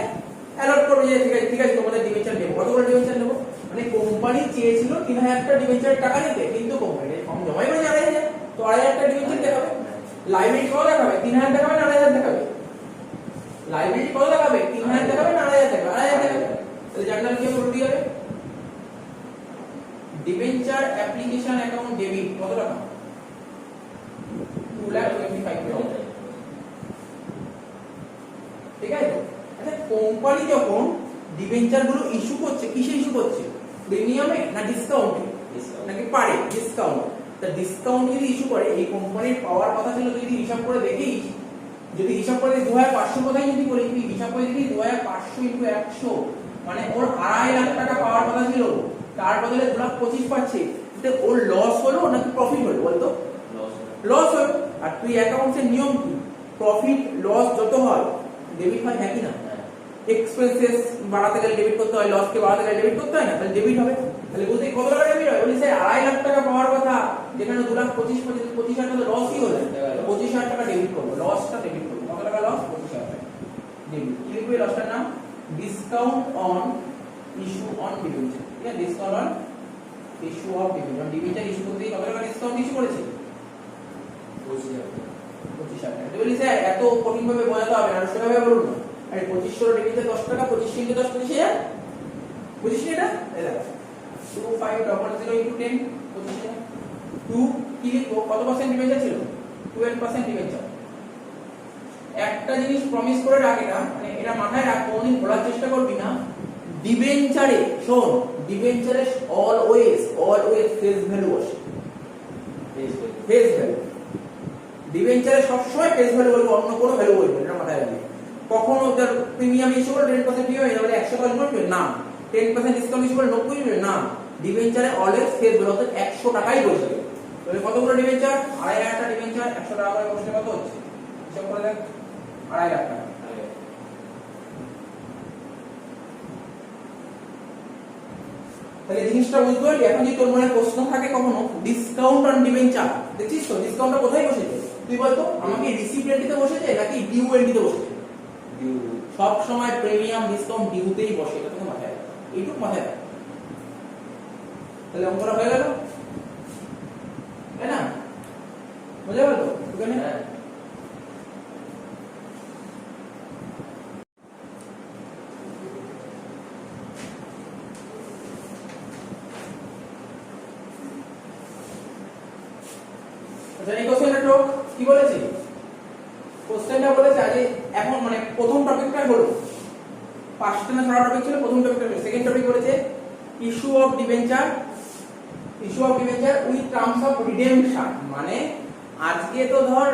অ্যালট করবে যে ঠিক আছে তোমাদের ডিবেঞ্চার নেবো। কতগুলো ডিবেঞ্চার নেবো? মানে কোম্পানি চেয়েছিল 3000 টাকা ডিবেঞ্চারের টাকা নিতে, কিন্তু কোম্পানি ফর্ম জমাই করে 2,500, তো 2,500 টাকা ডিবেঞ্চার দেখাবে। লাইবিলিটি কত দেখাবে? 3000 দেখাবে না 2,500 দেখাবে? লাইবিলিটি কত দেখাবে? 3000 দেখাবে না 2,500 দেখাবে? 2,500 দেখাবে। তাহলে জার্নাল কি উল্টি হবে? ডিবেঞ্চার অ্যাপ্লিকেশন অ্যাকাউন্ট ডেবিট কত টাকা? 2,25,000। ঠিক আছে? আচ্ছা কোম্পানি যখন ডিবেঞ্চার গুলো ইস্যু করছে, কিসে ইস্যু করছে? প্রিমিয়ামে না ডিসকাউন্টে? নাকি পারে ডিসকাউন্ট। তা ডিসকাউন্ট যদি ইস্যু করে এই কোম্পানির পাওয়ার কথা ছিল যদি হিসাব করে দেখি, যদি হিসাব করে 2500 কথাই যদি বলি, তুই হিসাব করে দেখি 2500 ইনটু 100 মানে ওর 2.5 লাখ টাকা পাওয়ার কথা ছিল, তার বদলে 2,25,000 পাচ্ছে। এতে ওর লস হলো নাকি প্রফিট হলো বলতো? লস হলো। আর তুই অ্যাকাউন্টসের নিয়ম কি, প্রফিট লস যত হয় ডেবিট হয়, হ্যাঁ কি না? এক্সপেন্সেস বাড়াতে গেলে ডেবিট করতে হয়, লসকে বাড়াতে গেলে ডেবিট করতে হয় না, তাহলে ডেবিট হবে। তাহলে বুঝতে কত টাকা ডেবিট হয়? বলি স্যার 2.5 লাখ টাকা পাওয়ার কথা, যেখানে 2,25,000 টাকা লসই হলো, 25,000 টাকা ডেবিট করবো, লসটা ডেবিট করবো। কত টাকা লস? 25,000 টাকা ডেবিট। কি লিখবে লসটার নাম? Discount on issue on debenture. ঠিক আছে, discount on issue of debenture. Debenture issue করতে কত টাকা ডিসকাউন্ট ইস্যু করেছে? 25,000 টাকা। বলি স্যার এত কঠিন ভাবে বোঝাতে হবে না, সেভাবে বলুন না। আরে 2500 ডিবিতে 10 টাকা, 2500 ইনটু 10 25,000, বুঝিস নি এটা? এই দেখো 2500 ইনটু 10 25,000। 2 কি লিখবো? কত পার্সেন্ট ডিবেঞ্চার ছিল? 12% ডিবেঞ্চার। একটা জিনিস প্রমিস করে রাখ, এটা মানে এটা মাথায় রাখ, কোনদিন ভোলার চেষ্টা করবি না। ডিবেঞ্চারে শোন, ডিবেঞ্চারে অলওয়েজ ফেস ভ্যালু আসে, ফেস ভ্যালু। ডিবেঞ্চারে সবসময় ফেস ভ্যালু বলবো, অন্য কোনো ভ্যালু বলবো, এটা মাথায় রাখবি। কখনো তার প্রিমিয়াম ইস্যু করে 10% ফি হয়ে যাবে 110 বলবে না, 10% ডিসকাউন্ট ইস্যু করে 90 বলবে না। ডিবেঞ্চারে অলওয়েজ ফেস ভ্যালু, অর্থাৎ 100 টাকাই বসবে। তাহলে কতগুলো ডিবেঞ্চার? 2.5 লাখ টাকা ডিবেঞ্চার, 100 টাকা করে বসলে কত হচ্ছে? হিসাব করে দেখ, 2.5 লাখ টাকা। তাহলে জিনিসটা বুঝতে পারলি? এখন যদি তোর মনে প্রশ্ন থাকে কখনো ডিসকাউন্ট অন ডিবেঞ্চার, দেখছিস তো ডিসকাউন্টটা কোথায় বসেছে? তুই বলতো আমাকে রিসিপ্ট এন্ট্রিতে বসেছে নাকি ডিউ এন্ট্রিতে বসেছে? ডিউ। সব সময় প্রিমিয়াম ডিসকাউন্ট ডিউতেই বসে, এটা তোকে মাথায় রাখ, এইটুকু মাথায় রাখ। তাহলে অঙ্কটা হয়ে গেল, তাই না? বুঝতে পারলো ওখানে? এই কোশ্চেনটা তো কি বলেছে? কোশ্চেনটা বলেছে আজ এখন মানে প্রথম টপিকটা হলো, পাঁচটা না ছটা টপিক ছিল, প্রথম টপিকটা হলো, সেকেন্ড টপিক বলেছে issue of debenture, issue of debenture with terms of redemption. মানে আজকে তো ধর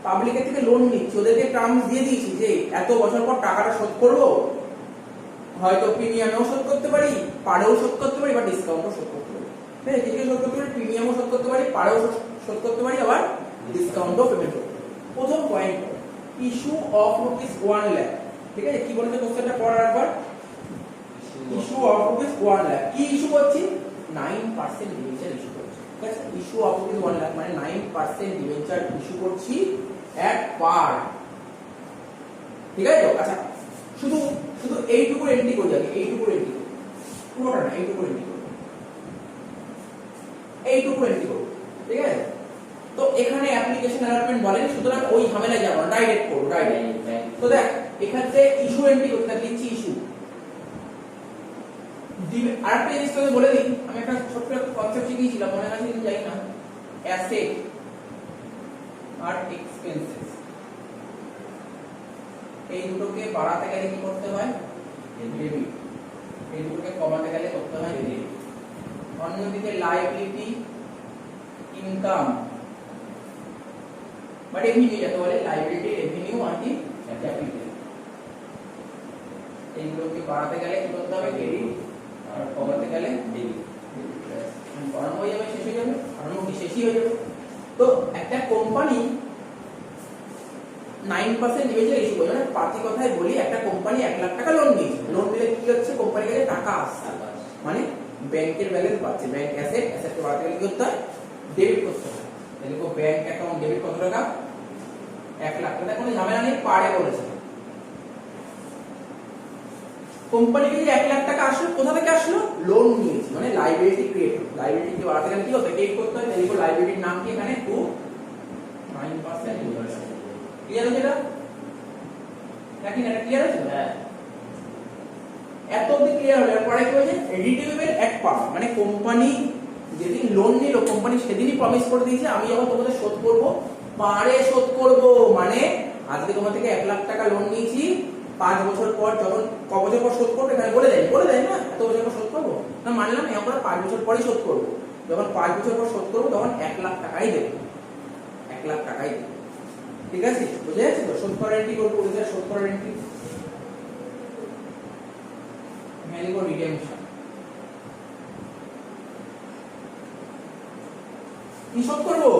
পাবলিকের থেকে লোন নিচ্ছি, ওদেরকে টার্মস দিয়ে দিয়েছি যে এত বছর পর টাকাটা শোধ করব, হয়তো প্রিমিয়ামও শোধ করতে পারি, পারেও শোধ করতে পারি, বা ডিসকাউন্টও শোধ করতে পারি। হ্যাঁ, যেটাকে শোধ করতে পারি, প্রিমিয়ামও শোধ করতে পারি, পারেও শোধ করতে পারি, আবার ডিসকাউন্টও পেমেন্ট করতে পারি। প্রথম point issue of rupees 1 lakh. ঠিক আছে, কি বলেছে কোশ্চেনটা পড়ার একবার? Issue of rupees 1 lakh. কি ইস্যু করছি? 9% ডিবেঞ্চার ইস্যু করছি। ঠিক আছে, ইস্যু অফ রুপিস 1 লাখ মানে 9% ডিবেঞ্চার ইস্যু করছি এট পার। ঠিক আছে তো? আচ্ছা, শুধু শুধু এইটুকু এন্ট্রি করে যাবে, এইটুকু এন্ট্রি করব, পুরোটা না, এইটুকু এন্ট্রি করব, এইটুকু এন্ট্রি করব। ঠিক আছে, তো এখানে অ্যাপ্লিকেশন অ্যালাটমেন্ট বলেন, সুতরাং ওই ঝামেলায় যাব না, ডাইরেক্ট করব, ডাইরেক্ট। তো দেখ এখান থেকে ইস্যু এন্ট্রি করতে লিখছি ইস্যু। আরেকটা জিনিস তোকে বলে দিই, আমি একটা ছোট্ট একটা কনসেপ্ট শিখিয়েছিলাম, মনে আছে কিনা জানি না, অ্যাসেট আর এক্সপেন্সেস, এই দুটোকে বাড়াতে গেলে কি করতে হয়? ডেবিট। এই দুটোকে কমাতে গেলে করতে হয় ক্রেডিট। অন্যদিকে লায়াবিলিটি, ইনকাম বা রেভিনিউ যাকে বলে, লায়াবিলিটি, রেভিনিউ আর কি ক্যাপিটাল, এইগুলোকে বাড়াতে গেলে কি করতে হবে? ক্রেডিট, আর কমাতে গেলে ডেবিট। বাড়ানো হয়ে যাবে, শেষ হয়ে যাবে, বাড়ানো কি শেষই হয়ে যাবে। তো একটা কোম্পানি 9% ডিবেঞ্চার ইস্যু করে, মানে পাতি কথায় বলি, একটা কোম্পানি 1 লাখ টাকা লোন নিয়েছে, লোন নিলে কি হচ্ছে? কোম্পানির কাছে টাকা আসছে, মানে ব্যাংকের ব্যালেন্স বাড়ছে, ব্যাংক অ্যাসেট, অ্যাসেটকে বাড়াতে গেলে কি করতে হয়? ডেবিট করতে হয়। দেখো ব্যাংক অ্যাকাউন্ট ডেবিট কত টাকা? 1 লাখ টাকা। কোনো ঝামেলা নেই, পারে বলেছে। কোম্পানিকে যে 1 লাখ টাকা আসলো, কোথা থেকে আসলো? লোন নিয়েছি, মানে লায়াবিলিটি ক্রিয়েট, লায়াবিলিটি বাড়াতে গেলে কি করতে হয়? ক্রিয়েট করতে হয়। দেখো লায়াবিলিটির নাম কি এখানে? 9% ইন্টারেস্ট। ক্লিয়ার হচ্ছে এটা? নাকি না? ক্লিয়ার হচ্ছে? হ্যাঁ, এত অবধি ক্লিয়ার হলো। এরপরে কি হয়েছে? রিডিউমেবল এট পার, মানে কোম্পানি যেদিন লোন নিল, কোম্পানি সেদিনই প্রমিস করে দিয়েছে আমি যখন তোমাদের শোধ করব, পারে শোধ করব। মানে আজকে তোমার থেকে 1 লাখ টাকা লোন নিয়েছি, 5 বছর পর যখন, ক বছর পর শোধ করবো এখানে বলে দেয় না, এত বছর পর শোধ করবো, না মানলাম আমরা 5 বছর পরে শোধ করবো, যখন 5 বছর পর শোধ করবো তখন 1 লাখ টাকাই দেবো, 1 লাখ টাকাই দেবো। ঠিক আছে, বুঝে যাচ্ছে তো? শোধ করার এন্ট্রি করবো, শোধ করার এন্ট্রি লিখবো রিডেমশন। কি শোধ করবো?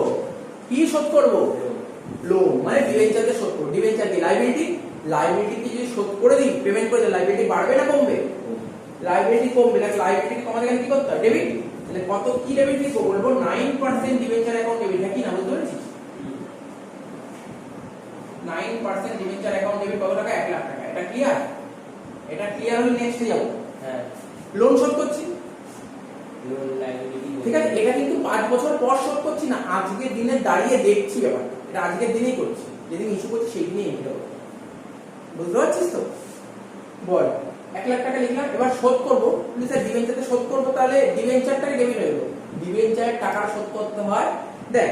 কি শোধ করবো? লোন, মানে ডিবেঞ্চারকে শোধ করবো। ডিবেঞ্চার কি? লাইবিলিটি। লাইবিলিটিকে যদি শোধ করে দিই, পেমেন্ট করে দিই, লাইবিলিটি বাড়বে না কমবে? লাইবিলিটি কমবে। তাহলে লাইবিলিটি কমাতে গেলে কি করতে হবে? ডেবিট। তাহলে কত কি ডেবিট লিখবো? বলবো 9% ডিবেঞ্চার অ্যাকাউন্ট ডেবিট। কি না বুঝতে পেরেছিস? 9% ডিবেঞ্চার অ্যাকাউন্ট ডেবিট কত টাকা? 1 লাখ টাকা। এটা ক্লিয়ার? এটা ক্লিয়ার হলে নেক্সটে যাবো। হ্যাঁ, লোন শোধ করছি, লোন লাইবিলিটি। ঠিক আছে? এটা কিন্তু 5 বছর পর শোধ করছি না, আজকের দিনে দাঁড়িয়ে দেখছি ব্যাপারটা। এটা আজকের দিনেই করছি, যেদিন ইস্যু করছি সেই দিনেই এন্ট্রি হবে। বুঝতে পারছিস তো? বল, 1 লাখ টাকা লিখলাম। এবার শোধ করবো, স্যার ডিবেঞ্চারতে শোধ করবো, তাহলে ডিবেঞ্চারটাকে ডেবিট হয়ে গেল। ডিবেঞ্চারের টাকা শোধ করতে হয়। দেখ,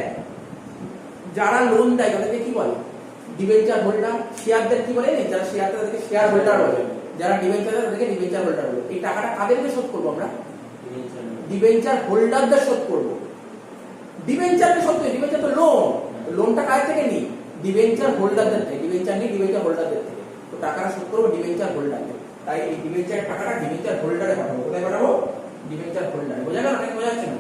যারা লোন দেয় তাদেরকে কি বলে? Debenture holder. শেয়ারদের কি বলে? যারা শেয়ার দেয় তাদেরকে শেয়ার হোল্ডার বলে, যারা ডিবেঞ্চার দেয় তাদেরকে ডিবেঞ্চার হোল্ডার বলে। এই টাকাটা কাদেরকে শোধ করবো আমরা? ডিবেঞ্চার হোল্ডারদের শোধ করবো। ডিবেঞ্চারকে শোধ করি, ডিবেঞ্চার তো লোন, লোনটা কার থেকে নিই? ডিবেঞ্চার হোল্ডারদের থেকে। ডিবেঞ্চার নিই ডিবেঞ্চার হোল্ডারদের থেকে, তো টাকাটা শোধ করবো ডিবেঞ্চার হোল্ডারদের। তাই এই ডিবেঞ্চারের টাকাটা ডিবেঞ্চার হোল্ডারে পাঠাবো। কোথায় পাঠাবো? ডিবেঞ্চার হোল্ডারে। বোঝা গেল? অনেক বোঝা যাচ্ছে না?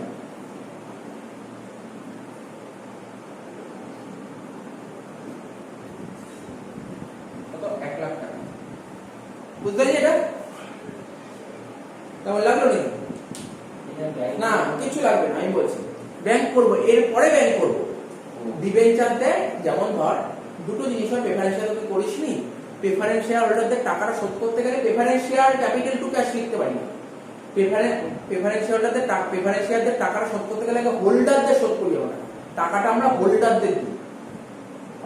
কত? 1 লাখ টাকা। বুঝতে পারলি এটা? কেমন লাগলো নাকি? না, কিছু লাগবে না, আমি বলছি ব্যাংক করবো, এরপরে ব্যাংক করবো। ডিবেঞ্চার দেয়, যেমন ধর দুটো জিনিস হয়, প্রেফারেন্স শেয়ার তুই করিস নি, প্রেফারেন্স শেয়ার হোল্ডারদের টাকাটা শোধ করতে গেলে preference share capital to cash লিখতে পারি না। প্রেফারেন্স শেয়ারদের প্রেফারেন্স শেয়ারদের টাকাটা শোধ করতে গেলে হোল্ডারদের শোধ করি আমরা, টাকাটা আমরা হোল্ডারদের দিই।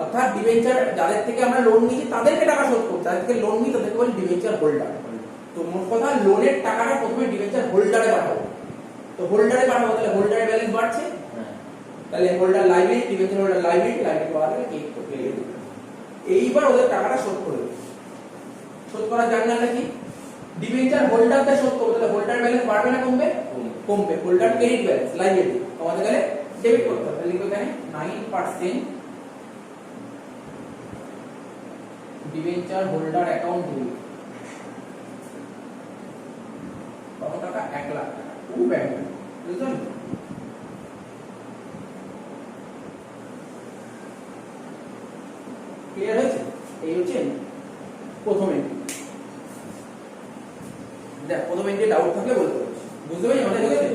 অর্থাৎ ডিবেঞ্চার যাদের থেকে আমরা লোন নিয়েছি তাদেরকে টাকা শোধ করতে, যাদের থেকে লোন নিই তাদেরকে বলি ডিবেঞ্চার হোল্ডার। তো মোট কথা লোনের টাকাটা প্রথমে ডিবেঞ্চার হোল্ডারে পাঠাবো। তো হোল্ডারে পাঠাবো, তাহলে হোল্ডারের ব্যালেন্স বাড়ছে, তাহলে holder liability, debenture holder liability, liability পাওয়া গেলে কেক করতে। এইবার ওদের টাকাটা শোধ করে দেবে। শোধ করার জার্নালটা কি? ডিবেঞ্চার হোল্ডারদের শোধ করবে, তাহলে হোল্ডার ব্যালেন্স বাড়বে না কমবে? কমবে। হোল্ডার ক্রেডিট ব্যালেন্স, লাইবিলিটি কমাতে গেলে ডেবিট করতে হবে। লিখো এখানে 9% ডিবেঞ্চার হোল্ডার অ্যাকাউন্ট ডেবিট। কত টাকা? 1 লাখ টাকা। ও ব্যাংক, বুঝলেন? ক্লিয়ার হয়েছে? এই হচ্ছে প্রথম এন্ট্রি। দেখ, প্রথম এন্ট্রি ডাউট থাকলে বলতে পারিস। বুঝতে পারছিস? মানে ঠিক আছে?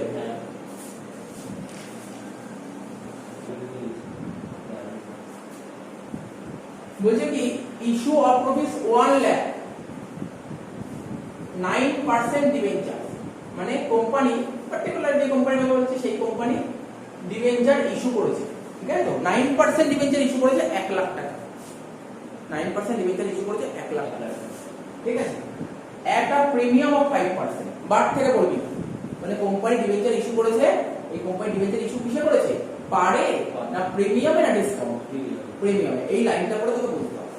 বলছে কি issue of rupees 1 lakh 9% debenture, মানে কোম্পানি পার্টিকুলার যে কোম্পানি কথা বলছে সেই কোম্পানি ডিবেঞ্চার ইস্যু করেছে, ঠিক আছে? তো 9% ডিবেঞ্চার ইস্যু করেছে 1 লাখ টাকা। 9% ডিবেঞ্চার ইস্যু করেছে 1 লাখ টাকা, ঠিক আছে? একটা প্রিমিয়াম অফ 5%। বার থেকে বলবি, মানে কোম্পানি ডিবেঞ্চার ইস্যু করেছে, এই কোম্পানি ডিবেঞ্চার ইস্যু কিসে করেছে? পারে না প্রিমিয়ামে না ডিসকাউন্ট? প্রিমিয়ামে। এই লাইনটা পড়ে তোকে বুঝতে হবে।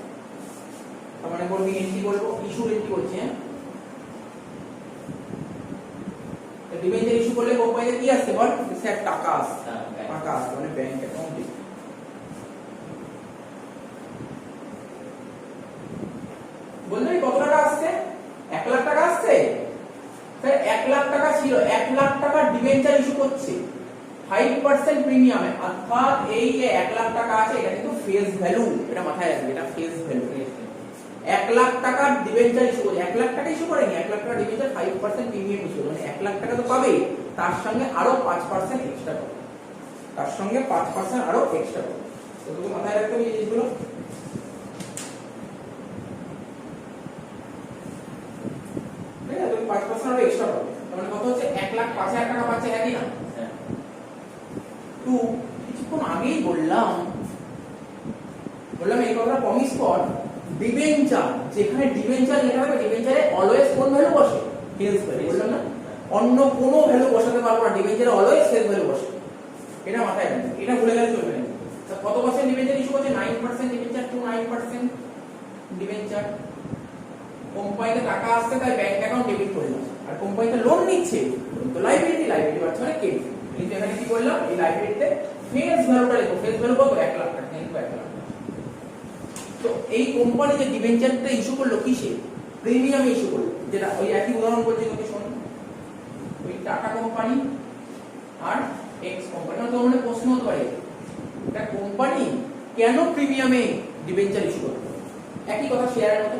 তার মানে বলবি এন্ট্রি করব, ইস্যু এন্ট্রি করছি। হ্যাঁ, ডিবেঞ্চার ইস্যু করলে কোম্পানিতে কি আসছে বল? স্যার টাকা আসছে, টাকা আসছে, মানে ব্যাংক অ্যাকাউন্টে। বললেন কত টাকা আসছে? 1 লাখ টাকা আসছে। স্যার 1 লাখ টাকা ছিল, 1 লাখ টাকা ডিবেঞ্চার ইস্যু করছে 5% প্রিমিয়ামে, অর্থাৎ এই যে 1 লাখ টাকা আছে এটা কিন্তু ফেস ভ্যালু, এটা মাথায় রাখবে, এটা ফেস ভ্যালু। 1 লাখ টাকা ডিবেঞ্চার ইস্যু করে, 1 লাখ টাকা ইস্যু করেনি, 1 লাখ টাকা ডিবেঞ্চার 5% প্রিমিয়াম ইস্যু, মানে 1 লাখ টাকা তো পাবে, তার সঙ্গে আরো 5% এক্সট্রা পাবে, তার সঙ্গে 5% আরো এক্সট্রা পাবে। তো তোকে মাথায় রাখতে হবে এই জিনিসগুলো। ঠিক আছে, তুমি 5% আরো এক্সট্রা পাবে, তার মানে কত হচ্ছে? 1 লাখ 5,000 টাকা পাচ্ছে, একই না? কিছুক্ষণ আগেই বললাম এই কথাটা প্রমিস কর। ডিবেঞ্চার, যেখানে ডিবেঞ্চার লেখা থাকবে ডিবেঞ্চারে অলওয়েজ কোন ভ্যালু বসে? Face value. বললাম না, অন্য কোনো ভ্যালু বসাতে পারবো না, ডিবেঞ্চারে অলওয়েজ ফেস ভ্যালু বসে। এটা মাথায় রাখবে, এটা ভুলে গেলে চলবে না। কত পার্সেন্ট ডিবেঞ্চার ইস্যু করছে? 9% ডিবেঞ্চার টু 9% ডিবেঞ্চার। কোম্পানিতে টাকা আসছে তাই ব্যাংক অ্যাকাউন্ট ডেবিট করলাম, আর কোম্পানিতে লোন নিচ্ছে, তো লাইবিলিটি বাড়ছে মানে কেন, কিন্তু এখানে কি করলাম, এই লাইবিলিটিতে ফেস ভ্যালুটা লিখো, ফেস ভ্যালু কত, 1 লাখ টাকা, কিন্তু 1 লাখ। তো এই কোম্পানি যে ডিবেঞ্চারটা ইস্যু করলো কিসে, প্রিমিয়াম ইস্যু করলো, যেটা ওই একই উদাহরণ বলছি তোকে শোন, ওই টাটা কোম্পানি আর এক্স কোম্পানি। তো মানে প্রশ্ন হতে পারে একটা কোম্পানি কেন প্রিমিয়ামে ডিবেঞ্চার ইস্যু করবে, একই কথা শেয়ারের মতো,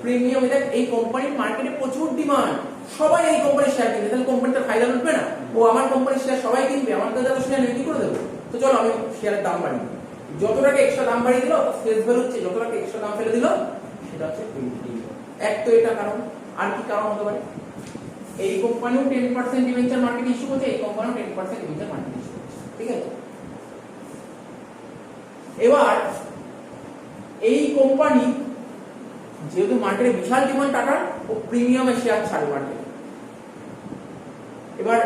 প্রিমিয়াম এটা এই কোম্পানির মার্কেটে প্রচুর ডিমান্ড, সবাই এই কোম্পানির শেয়ার কিনবে, তাহলে কোম্পানিটা ফায়দা লুটবে না, ও আমার কোম্পানির শেয়ার সবাই কিনবে, আমার কাছে তো শেয়ার কি করে দেবো, তো চলো আমি শেয়ারের দাম বাড়িয়ে দিই, যত টাকা এক্সট্রা দাম বাড়িয়ে দিল ফেস ভ্যালু হচ্ছে, যত টাকা এক্সট্রা দাম ফেলে দিল সেটা হচ্ছে প্রিমিয়াম। এক তো এটা কারণ, আর কি কারণ হতে পারে, এই কোম্পানিও 10% ডিবেঞ্চার মার্কেট ইস্যু করছে, এই কোম্পানিও 10% ডিবেঞ্চার মার্কেট ইস্যু করছে, ঠিক আছে। এবার এই কোম্পানি যেহেতু মার্কেটে বিশাল ডিমান্ড টাকা, ও প্রিমিয়ামে শেয়ার ছাড়ে মার্কেটে, এবার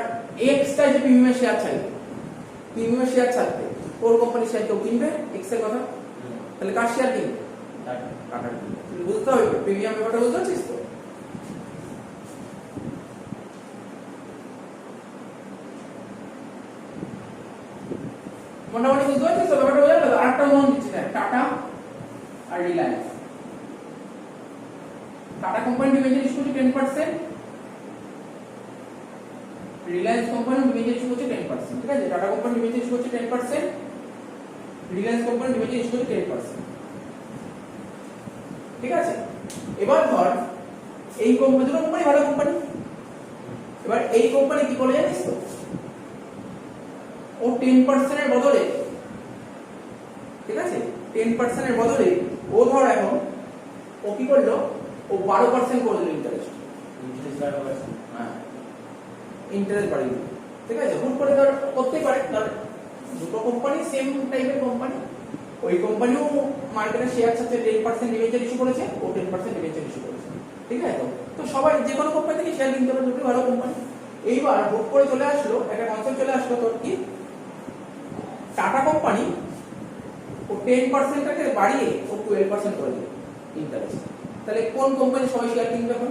এক্সটা যে প্রিমিয়ামে শেয়ার ছাড়বে, প্রিমিয়ামে শেয়ার ছাড়বে, কোন কোম্পানির শেয়ার কেউ কিনবে, এক্স এর কথা, তাহলে কার শেয়ার কিনবে, টাটার কিনবে, বুঝতে হবে প্রিমিয়াম ব্যাপারটা, বুঝতে পারছিস তো। মোটামুটি বুঝতে পারছিস তো ব্যাপারটা, বোঝা গেল। আরেকটা উদাহরণ দিচ্ছি, টাটা আর Reliance. Tata company debenture issue করছে 10%, রিলায়েন্স কোম্পানি ডিবেঞ্চার ইস্যু করছে 10%, ঠিক আছে। টাটা কোম্পানি ডিবেঞ্চার ইস্যু করছে 10%, রিলায়েন্স কোম্পানি ডিবেঞ্চার ইস্যু করছে 10%, ঠিক আছে। এবার ধর এই কোম্পানি, দুটো কোম্পানি ভালো কোম্পানি, এবার এই কোম্পানি কি করে জানিস তো, ও 10% এর বদলে, ঠিক আছে, 10% এর বদলে ও ধর এখন ও কি করলো, ও 12% করে দিল ইন্টারেস্ট, হ্যাঁ ইন্টারেস্ট বাড়িয়ে দিল, ঠিক আছে। হুট করে ধর করতেই পারে, ধর দুটো কোম্পানি সেম টাইপের কোম্পানি, ওই কোম্পানিও মার্কেটে শেয়ার ছাড়ছে, 10% ডিবেঞ্চার ইস্যু করেছে, ও 10% ডিবেঞ্চার ইস্যু করেছে, ঠিক আছে। তো সবাই যে কোনো কোম্পানি থেকে শেয়ার কিনতে পারে, দুটো ভালো কোম্পানি। এইবার হুট করে চলে আসলো একটা কনসেপ্ট, চলে আসলো তোর কি, টাটা কোম্পানি ও 10%টাকে বাড়িয়ে ও 12% করে দিল ইন্টারেস্ট, তাহলে কোন কোম্পানি সবাই শেয়ার কিনবে এখন,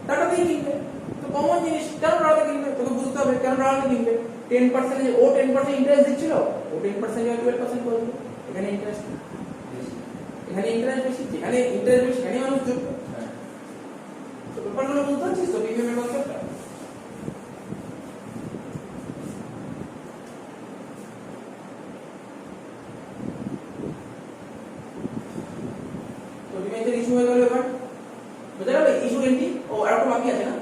টাটাতেই কিনবে। তো কমন জিনিস, কেন টাটাতে কিনবে, তোকে বুঝতে হবে কেন টাটাতে কিনবে। 10% ও 10% ইন্টারেস্ট দিচ্ছিল, ও 10% 12% করে দিল, এখানে ইন্টারেস্ট বেশি, এখানে ইন্টারেস্ট বেশি, যেখানে ইন্টারেস্ট বেশি সেখানে মানুষ জুটবে। তো ব্যাপারগুলো বুঝতে পারছিস তো, প্রিমিয়ামের কনসেপ্টটা। ইস্যু হয়ে গেল, এবার বুঝা গেল ইস্যু এন্ট্রি। ও আর একটা বাকি আছে না,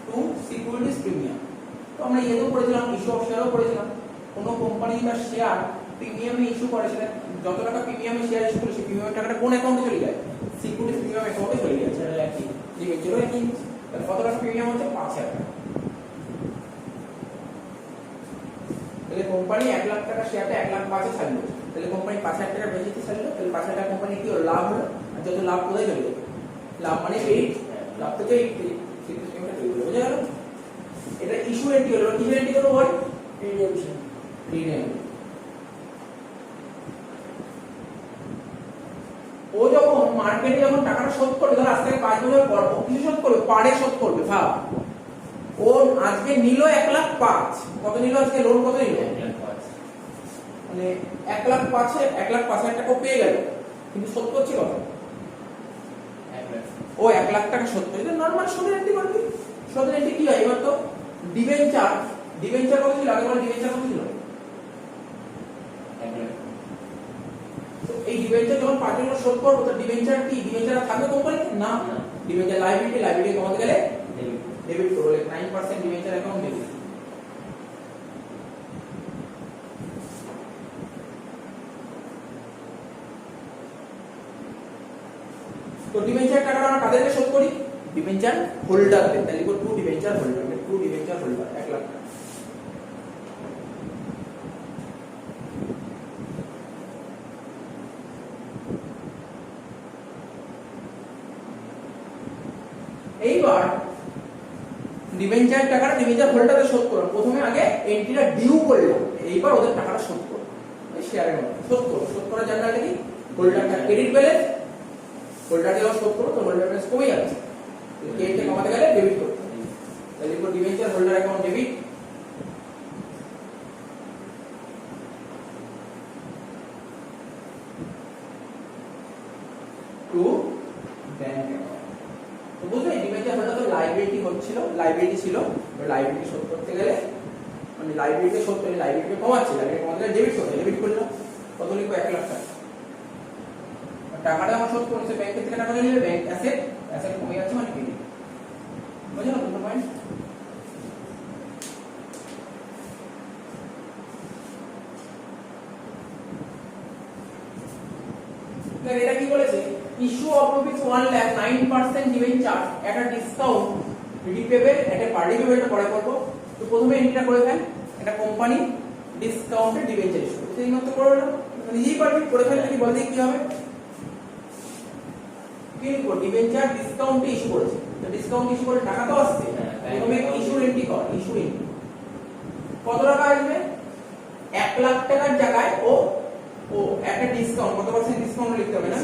টু সিকিউরিটিজ প্রিমিয়াম। তো আমরা এও পড়েছিলাম, ইস্যু অফ শেয়ারও পড়েছিলাম। কোন কোম্পানি বা শেয়ার প্রিমিয়ামে ইস্যু করে, সেটা যত টাকা প্রিমিয়ামে শেয়ার ইস্যু করে, সেই প্রিমিয়ামের টাকাটা কোন অ্যাকাউন্টে চলে যায়, সিকিউরিটিজ প্রিমিয়াম অ্যাকাউন্টে চলে যায়, সেটা একই ডিবেঞ্চারও একই। তাহলে কত টাকা প্রিমিয়াম হচ্ছে, 5,000 টাকা। তাহলে কোম্পানি 1 লাখ টাকা শেয়ারটা 1,05,000 ছাড়লো, তাহলে কোম্পানি 5,000 টাকা বেশিতে ছাড়লো, তাহলে 5,000 টাকা কোম্পানি কি হলো, লাভ হলো। আর যত লাভ কোথায় চলে গেল, লাভ মানে 8, লাভ থেকে 8 সিস্টেমটা তৈরি হলো, বুঝা গেল। এটা ইস্যু এন্ট্রি হলো, ইস্যু এন্ট্রি করব বল, রিডিমেশন। ও যখন মার্কেটে যখন টাকাটা শোধ করবে, ধর আজ থেকে 5 বছর পর ও কিছু শোধ করবে, পারে শোধ করবে, ভাব ও আজকে নিল 1,05,000, কত নিল আজকে, লোন কত নিল, মানে 1,05,000, 1,05,000 টাকা পেয়ে গেল, কিন্তু শোধ করছে কত, 1 লাখ। ও 1 লাখ টাকা শোধ করে, এটা নরমাল সুদের এন্ট্রি করবি। সুদের এন্ট্রি কি হয়, এবার তো ডিবেঞ্চার, ডিবেঞ্চার কত ছিল আগে, বল ডিবেঞ্চার কত ছিল, 1 লাখ। তো এই ডিবেঞ্চার যখন 5 বছর শোধ করব, তো ডিবেঞ্চার কি, ডিবেঞ্চার থাকবে কোম্পানিতে না, ডিবেঞ্চার লাইবিলিটি, লাইবিলিটি কমাতে গেলে ডেবিট করলে 9% ডিবেঞ্চার অ্যাকাউন্ট ডেবিট। তো ডিবেঞ্চার টাকাটা আমরা কাদেরকে শোধ করি, ডিবেঞ্চার হোল্ডারদের, তাহলে লিখো to debenture holder, to debenture holder 1 lakh টাকা। এইবার ডিবেঞ্চার টাকাটা ডিবেঞ্চার হোল্ডারদের শোধ করলাম, প্রথমে আগে এন্ট্রিটা ডিউ করলাম, এইবার ওদের টাকাটা শোধ করব, এই শেয়ারের মধ্যে শোধ করব। শোধ করার জায়গাটা কি, হোল্ডারটা ক্রেডিট ব্যালেন্স, হোল্ডারকে যখন শোধ করব তো হোল্ডার ব্যালেন্স কমে যাচ্ছে, ক্রেডিটকে কমাতে গেলে ডেবিট করতে হবে। তাহলে লিখবো debenture holder account debit to bank account. তো বুঝলে ডিবেঞ্চার হোল্ডার তো লাইবিলিটি হচ্ছিল, লাইবিলিটি ছিল, লাইবিলিটি শোধ করতে গেলে মানে লাইবিলিটি শোধ করে লাইবিলিটি কমাচ্ছে, লাইবিলিটি কমাতে গেলে ডেবিট করতে, ডেবিট করলো কত লিখবো 1 লাখ টাকা। টাকাটা আমার শোধ করছে ব্যাংক থেকে টাকা নিলে ব্যাংক অ্যাসেট, অ্যাসেট কমে যাচ্ছে মানে কি বুঝলো দুটো পয়েন্ট। এটা কি বলেছে issue of rupees 1 lakh 9% debenture at a discount repayable at a party payment পরে করব। তো প্রথমে এন্ট্রিটা করে ফেল, এটা কোম্পানি ডিসকাউন্টে ডিবেঞ্চার ইস্যু করছে, এই মতো করে নাও নিজেই পারবি করে ফেললে কি বলতে কি হবে কি লিখবো ডিবেঞ্চার ডিসকাউন্টে ইস্যু করেছে। তো ডিসকাউন্ট ইস্যু করে টাকা তো আসছে, প্রথমে ইস্যু এন্ট্রি কর, ইস্যু এন্ট্রি কত টাকা আসবে 1 লাখ টাকার জায়গায় ও একটা ডিসকাউন্ট কত পার্সেন্ট ডিসকাউন্ট লিখতে হবে না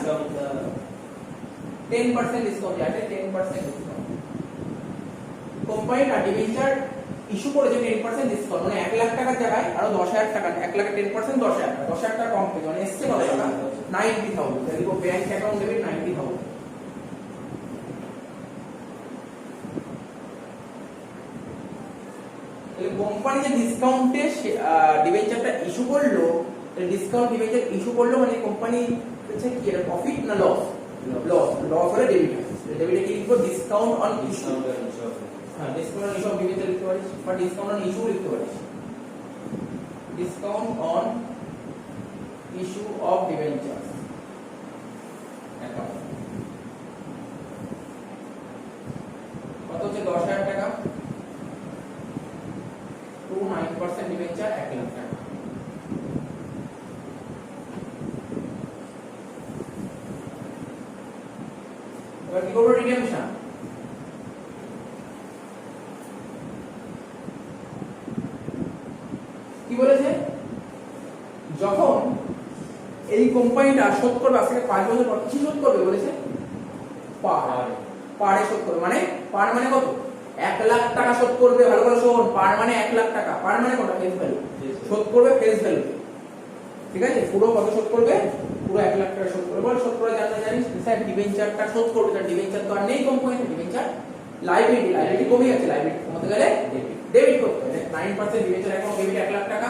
10% ডিসকাউন্ট আছে 10% ডিসকাউন্ট কোম্পানিটা ডিবেঞ্চার ইস্যু করেছে 10% ডিসকাউন্ট মানে 1 লাখ টাকার জায়গায় আরো 10,000 টাকা 1 লাখের 10% 10,000 টাকা কম পেয়ে মানে এসছে কত টাকা 90,000। তাহলে লিখো ব্যাংক অ্যাকাউন্ট ডেবিট 90,000। তাহলে কোম্পানি যে ডিসকাউন্টে ডিবেঞ্চারটা ইস্যু করলো, ডিসকাউন্ট ডিবেঞ্চার ইস্যু করলো মানে কোম্পানি হচ্ছে কি এটা প্রফিট না লস, লস লস হলে ডেবিট হয়। ডেবিটে কি লিখবো ডিসকাউন্ট অন ইস্যু, হ্যাঁ discount on issue of debenture লিখতে পারিস বা ডিসকাউন্ট অন ইস্যু লিখতে পারিস, discount on issue of debenture account কত হচ্ছে 10,000 টাকা টু 9% ডিবেঞ্চার 1 লাখ টাকা। এবার কি করবো রিডেমশন, কি বলেছে যখন এই কোম্পানিটা শোধ করবে আজকে 5 বছর পর কি শোধ করবে বলেছে পারে শোধ করবে মানে পার মানে কত 1 লাখ টাকা শোধ করবে। ভালো করে শোন, পার মানে 1 লাখ টাকা, পার মানে কত ফেস ভ্যালু শোধ করবে ফেস ভ্যালু, ঠিক আছে পুরো কত শোধ করবে পুরো 1 লাখ টাকা শোধ করবে। বল শোধ করে জানতে জানিস স্যার ডিবেঞ্চারটা শোধ করবে, তার ডিবেঞ্চার তো আর নেই কোম্পানিতে, ডিবেঞ্চার লাইবিলিটি, লাইবিলিটি কমে যাচ্ছে, লাইবিলিটি কমাতে গেলে ডেবিট করতে হবে 9% ডিবেঞ্চার অ্যাকাউন্ট ডেবিট 1 লাখ টাকা।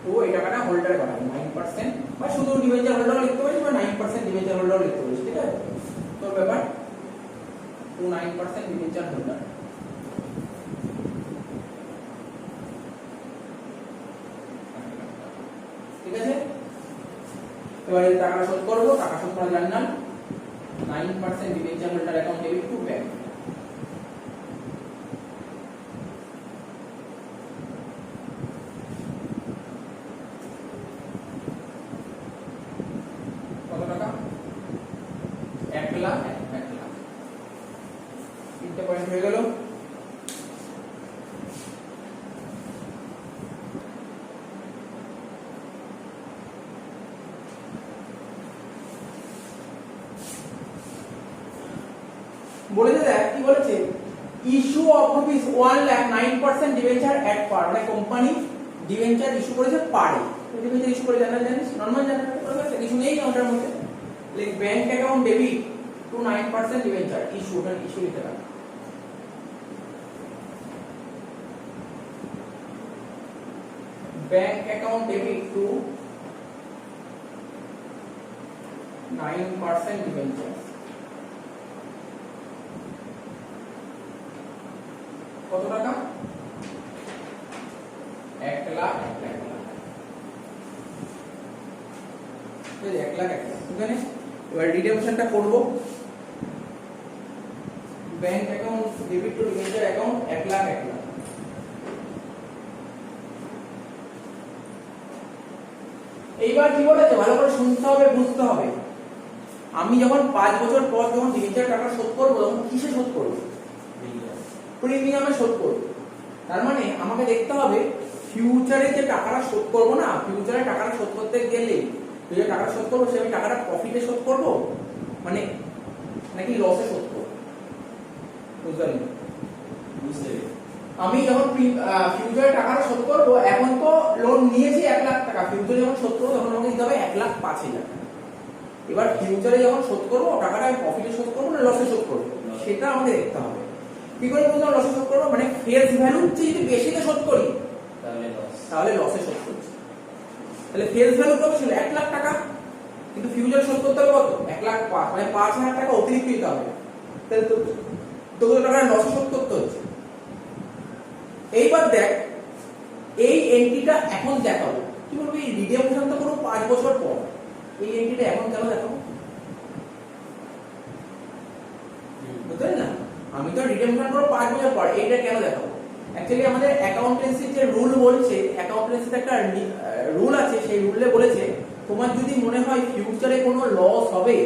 তো এই টাকাটা হোল্ডারে পাঠাবে 9% বা শুধু ডিবেঞ্চার হোল্ডার লিখতে পারিস বা 9% ডিবেঞ্চার হোল্ডার লিখতে পারিস, ঠিক আছে তোর ব্যাপার। তো 9% ডিবেঞ্চার হোল্ডার ঠিক আছে। এবার এই টাকা শোধ করবো, টাকা শোধ করা জানলাম 9% debenture holder account debit to bank. কত টাকা 1 লাখ 1 লাখ। তিনটে পয়েন্ট হয়ে গেল। বলেছে দেখ কি বলেছে issue of rupees 1 lakh 9% debenture at par মানে কোম্পানি ডিবেঞ্চার ইস্যু করেছে পারে। ডিবেঞ্চার ইস্যু করে জানিস নরমাল জানার কিছু নেই ওটার মধ্যে, like bank account debit to 9% debenture issue, ওটা ইস্যু লিখতে পারে। Bank account debit to 9% debenture কত টাকা 1 লাখ 1 লাখ 1 লাখ 1 লাখ। ওখানে এবার রিডেমশনটা করব, bank account debit to debenture account 1 lakh 1 lakh. এইবার কি বলেছে ভালো করে শুনতে হবে বুঝতে হবে। আমি যখন 5 বছর পর যখন ডিবেঞ্চার টাকা শোধ করব তখন কিসে শোধ করব প্রিমিয়ামে শোধ করব। তার মানে আমাকে দেখতে হবে ফিউচারে যে টাকাটা শোধ করব না, ফিউচারে টাকাটা শোধ করতে গেলে তো যে টাকা শোধ করবো সে আমি টাকাটা প্রফিটে শোধ করবো মানে নাকি লসে শোধ করবো? বুঝতে পারলি? বুঝতে পেরেছি। আমি যখন ফিউচারে টাকাটা শোধ করবো, এখন তো লোন নিয়েছি 1 লাখ টাকা, ফিউচারে যখন শোধ করবো তখন আমাকে দিতে হবে 1,05,000 টাকা। এবার ফিউচারে যখন শোধ করবো টাকাটা আমি প্রফিটে শোধ করবো না লসে শোধ করবো, সেটা আমাকে দেখতে হবে। কি করে বুঝলাম লসে শোধ করবো? মানে ফেস ভ্যালুর চেয়ে যদি বেশিতে শোধ করি তাহলে লসে শোধ করছি। তাহলে ফেস ভ্যালু কত ছিল? 1 লাখ টাকা, কিন্তু ফিউচারে শোধ করতে হবে কত? 1,05,000, মানে 5,000 টাকা অতিরিক্ত দিতে হবে। তাহলে তো টাকা লসে শোধ করতে হচ্ছে। এইবার দেখ এই এন্ট্রিটা এখন দেখাবো, কি বলবি রিডেমশন তো পুরো 5 বছর পর, এই এন্ট্রিটা এখন কেন দেখাবো? বুঝলেন না? আমি তো রিডেমশন পুরো 5 বছর পর, এইটা কেন দেখাবো? অ্যাকচুয়ালি আমাদের অ্যাকাউন্টেন্সির যে রুল বলছে, অ্যাকাউন্টেন্সিতে একটা রুল আছে, সেই রুলে বলেছে তোমার যদি মনে হয় ফিউচারে কোনো লস হবে,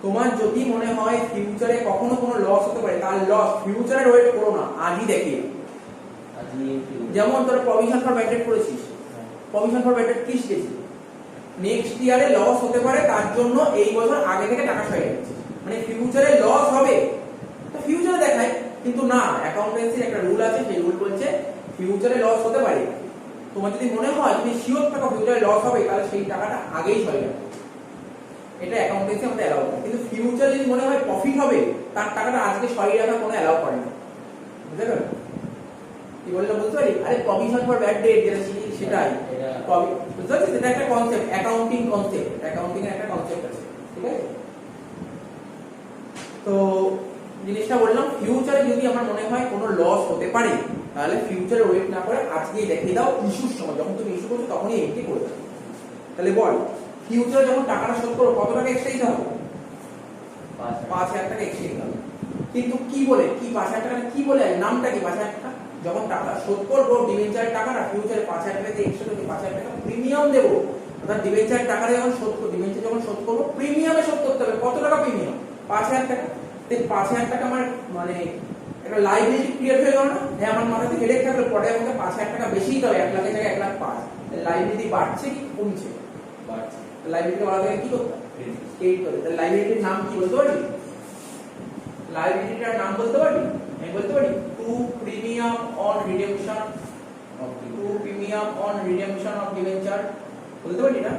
তোমার যদি মনে হয় ফিউচারে কখনো কোনো লস হতে পারে, তার লস ফিউচারে ওয়েট করো না, আজই দেখিয়ে। যেমন তোর প্রভিশন ফর ব্যাড ডেট করেছিস, প্রভিশন ফর ব্যাড ডেট কি শিখেছিস? নেক্সট ইয়ারে লস হতে পারে, তার জন্য এই বছর আগে থেকে টাকা সরিয়ে রাখছিস, মানে ফিউচারে লস হবে তো ফিউচারে দেখায়। কিন্তু না, অ্যাকাউন্টেন্সির একটা রুল আছে, সেই রুল বলছে ফিউচারে লস হতে পারে, তোমার যদি মনে হয় তুমি শিওর থাকো ফিউচারে লস হবে, তাহলে সেই টাকাটা আগেই সরিয়ে রাখো। এটা অ্যাকাউন্টেন্সি আমাদের অ্যালাউ করে। কিন্তু ফিউচারে যদি মনে হয় প্রফিট হবে, তার টাকাটা আজকে সরিয়ে রাখা কোনো অ্যালাউ করে না। বুঝতে পারলে? কি বললাম বুঝতে পারি? আরে প্রভিশন ফর ব্যাড ডেট যেটা শিখি সেটাই, বুঝতে পারছিস? এটা একটা কনসেপ্ট, অ্যাকাউন্টিং কনসেপ্ট, অ্যাকাউন্টিং এর একটা কনসেপ্ট আছে, ঠিক আছে? তো জিনিসটা বললাম, ফিউচারে যদি আমার মনে হয় কোনো লস হতে পারে, তাহলে ফিউচারে ওয়েট না করে আজকেই দেখিয়ে দাও, ইস্যুর সময় যখন তুমি ইস্যু করছো তখনই এন্ট্রি করে দাও। তাহলে বল ফিউচারে যখন টাকাটা শোধ করো কত টাকা এক্সট্রা দিতে হবে? 5,000 টাকা এক্সট্রা দিতে হবে। কিন্তু কি বলে, কি 5,000 টাকা কি বলে, নামটা কি 5,000 টাকা? যখন টাকা শোধ করবো ডিবেঞ্চারের টাকাটা, ফিউচারে 5,000 টাকা দিয়ে এক্সট্রা করে 5,000 টাকা প্রিমিয়াম দেবো। অর্থাৎ ডিবেঞ্চারের টাকাটা যখন শোধ করবো, ডিবেঞ্চার যখন শোধ করবো প্রিমিয়ামে শোধ করতে হবে। কত টাকা প্রিমিয়াম? 5,000 টাকা। 5,000 টাকা আমার মানে একটা লাইবিলিটি ক্রিয়েট হয়ে গেল না? হ্যাঁ, আমার মাথাতে হেডেক থাকলে পরে আমাকে 5,000 টাকা বেশিই দেবে, 1 লাখের জায়গায় 1,05,000। লাইবিলিটি বাড়ছে কি কমছে? বাড়ছে। লাইবিলিটি বাড়ার জায়গায় কি করতে হবে? ক্রেডিট করতে। তাহলে লাইবিলিটির নাম কি বলতে পারবি? লাইবিলিটিটার নাম বলতে পারবি? আমি বলতে পারি to premium on redemption of debenture, বলতে পারি না?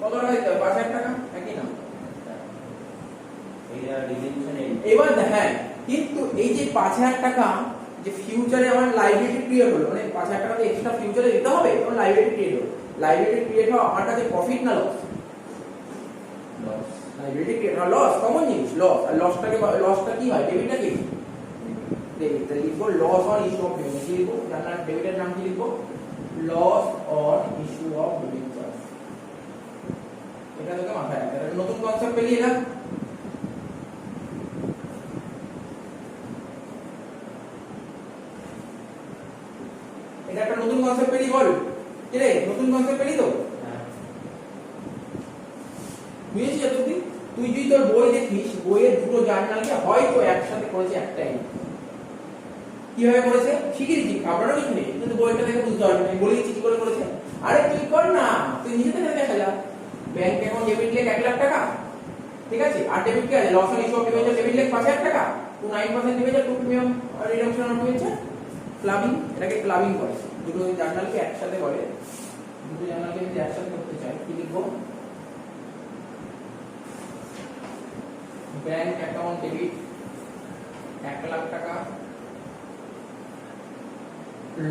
কত টাকা দিতে হবে? 5,000 টাকা, একই না? এবার হ্যাঁ, কিন্তু এই যে 5,000 টাকা যে ফিউচারে আমার লাইবিলিটি ক্রিয়েট হলো, মানে 5,000 টাকা তো এক্সট্রা ফিউচারে দিতে হবে, তখন লাইবিলিটি ক্রিয়েট হলো। লাইবিলিটি ক্রিয়েট হওয়া আমার কাছে প্রফিট না লস? লাইবিলিটি ক্রিয়েট হওয়া লস, কমন জিনিস লস। আর লসটা কি হয়? ডেবিটটা কি? ডেবিট। তাহলে লিখবো loss on issue of debenture. কি লিখবো? জানার ডেবিটের নাম কি লিখবো? Loss on issue of debenture. এটা তোকে মাথায় রাখতে হবে। নতুন কনসেপ্ট পেলি না? এটা একটা নতুন কনসেপ্ট পেলি? বল কি রে, নতুন কনসেপ্ট পেলি তো? বুঝেছিস এতদিন? তুই যদি তোর বই দেখিস, বইয়ের দুটো জার্নালকে হয়তো একসাথে করেছে একটাই। কিভাবে করেছে শিখিয়ে দিচ্ছি, আপনারা কিছু নেই, কিন্তু বইটা দেখে বুঝতে পারবেন। আমি বলে দিচ্ছি কি করে করেছে। আরে তুই কর না, তুই নিজে থেকে দেখা যা। ব্যাংক অ্যাকাউন্ট ডেবিট লেখ 1 লাখ টাকা, ঠিক আছে? আর ডেবিট কি আছে? Loss on issue of debenture debit লেখ 5,000 টাকা, to 9% debenture, to premium redemption of debenture, clubbing. এটাকে ক্লাবিং করে। দুটো জার্নালকে একসাথে করে, দুটো জার্নালকে যদি একসাথে করতে চাই কি লিখবো? ব্যাংক অ্যাকাউন্ট ডেবিট 1 লাখ টাকা,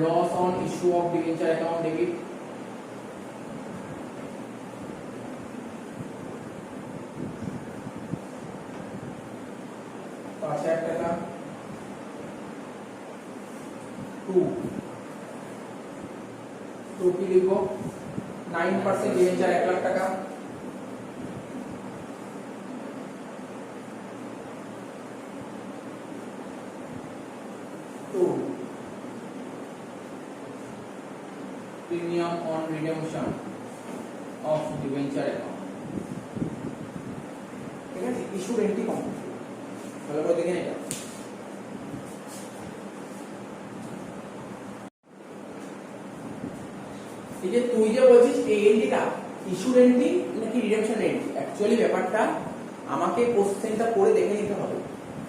loss on issue of debenture account debit টাকা, টু কি লিখবো? 9% ডিবেঞ্চার 1 লাখ টাকা, to premium on redemption of debenture account. ঠিক আছে? Issue entry complete. ভালো করে দেখে এটা এই যে তুই যে বলছিস এই এন্ট্রিটা ইস্যুর এন্ট্রি নাকি রিডেমশন এন্ট্রি, অ্যাকচুয়ালি ব্যাপারটা আমাকে কোশ্চেনটা পড়ে দেখে নিতে হবে।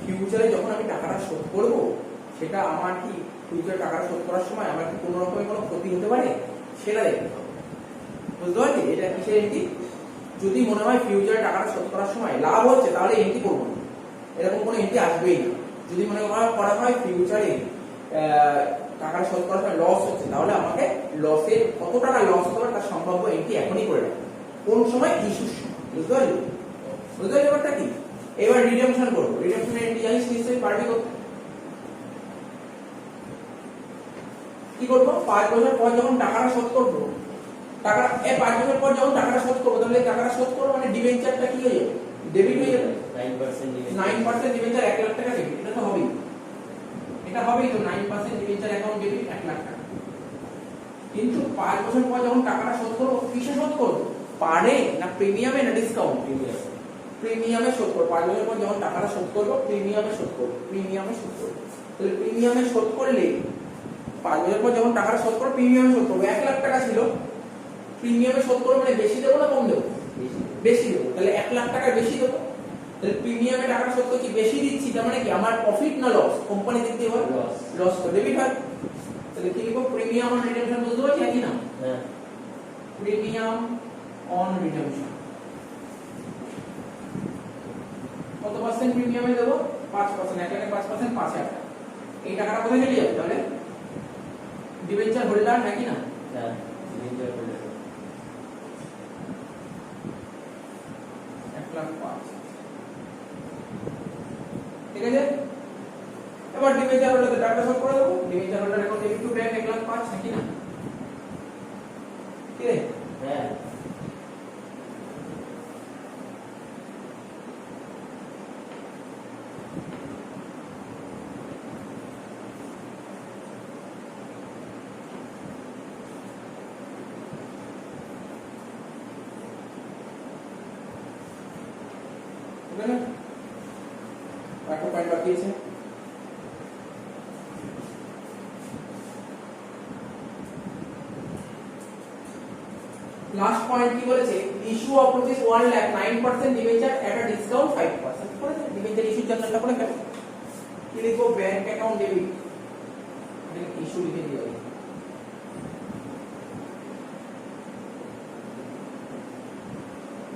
ফিউচারে যখন আমি টাকাটা শোধ করব, সেটা আমার কি ফিউচারে টাকাটা শোধ করার সময় আমার কি কোনো রকমের কোনো ক্ষতি হতে পারে, সেটা দেখতে হবে। বুঝতে পারছি এটা কিসের এন্ট্রি? যদি মনে হয় ফিউচারে টাকাটা শোধ করার সময় লাভ হচ্ছে, তাহলে এন্ট্রি করবো না, এরকম কোনো এন্ট্রি আসবেই না। যদি মনে করা হয় ফিউচারে টাকাটা শোধ করার সময় লস হচ্ছে, তাহলে আমাকে লসের কত টাকা লস হতে পারে তার সম্ভাব্য এন্ট্রি এখনই করে রাখবো। কোন সময়? ইস্যুর সময়। বুঝতে পারলি? বুঝতে পারলি ব্যাপারটা কি? এবার রিডেমশন করবো। রিডেমশন এন্ট্রি জানিস নিশ্চয়ই, পারবি করতে। কি করবো? 5 বছর পর যখন টাকাটা শোধ করবো, টাকা 5 বছর পর যখন টাকাটা শোধ করবো, তাহলে টাকাটা শোধ করবো মানে ডিবেঞ্চারটা কি হয়ে যাবে? ডেবিট হয়ে যাবে। 9% ডিবেঞ্চার 1 লাখ টাকা ডেবিট, এটা তো হবেই। এটা হবেই তো, 9% ডিবেঞ্চার অ্যাকাউন্ট ডেবিট 1 লাখ টাকা। কিন্তু 5 বছর পর যখন টাকাটা শোধ করবো, কিসে শোধ করবো? পারে না প্রিমিয়ামে না ডিসকাউন্ট? প্রিমিয়ামে শোধ করবো। 5 বছর পর যখন টাকাটা শোধ করবো, প্রিমিয়ামে শোধ করবো। প্রিমিয়ামে শোধ করবো। তাহলে প্রিমিয়ামে শোধ করলে 5 বছর পর যখন টাকাটা শোধ করবো, প্রিমিয়ামে শোধ করবো। 1 লাখ টাকা ছিল, প্রিমিয়ামে শোধ করবো মানে বেশি দেবো না কম দেবো? বেশি দেবো। তাহলে 1 লাখ টাকা বেশি দেবো। তাহলে প্রিমিয়ামে টাকা শোধ করছি, বেশি দিচ্ছি, তার মানে কি আমার প্রফিট না লস? কোম্পানি দিক দিয়ে হয় লস, তো ডেবিট হয়। তাহলে কি লিখবো? Premium on redemption. বুঝতে পারছি একই না? হ্যাঁ, প্রিমিয়াম অন রিডেমশন। কত পার্সেন্ট প্রিমিয়ামে দেবো? 5%। 1 লাখে 5%, 5,000 টাকা। এই টাকাটা কোথায় চলে যাবে তাহলে? ডিবেঞ্চার হোল্ডার নাকি না? হ্যাঁ, ডিবেঞ্চার হোল্ডার। 1 লাখ 5। ঠিক আছে, এবার ডিবেঞ্চার হোল্ডারকে টাকাটা শোধ করে দেবো। ডিবেঞ্চার হোল্ডার এখন ডেবিট টু ব্যাংক 1 লাখ 5 নাকি না? ঠিক আছে? হ্যাঁ, ঠিক আছে, একটা পয়েন্ট বাকি আছে। লাস্ট পয়েন্ট কি বলেছে? Issue of rupees 1 lakh 9% debenture at a discount 5%। করেছে ডিবেঞ্চার ইস্যু জার্নালটা করে ফেলো। কি লিখবো? Bank account debit. এখানে ইস্যু লিখে দিও।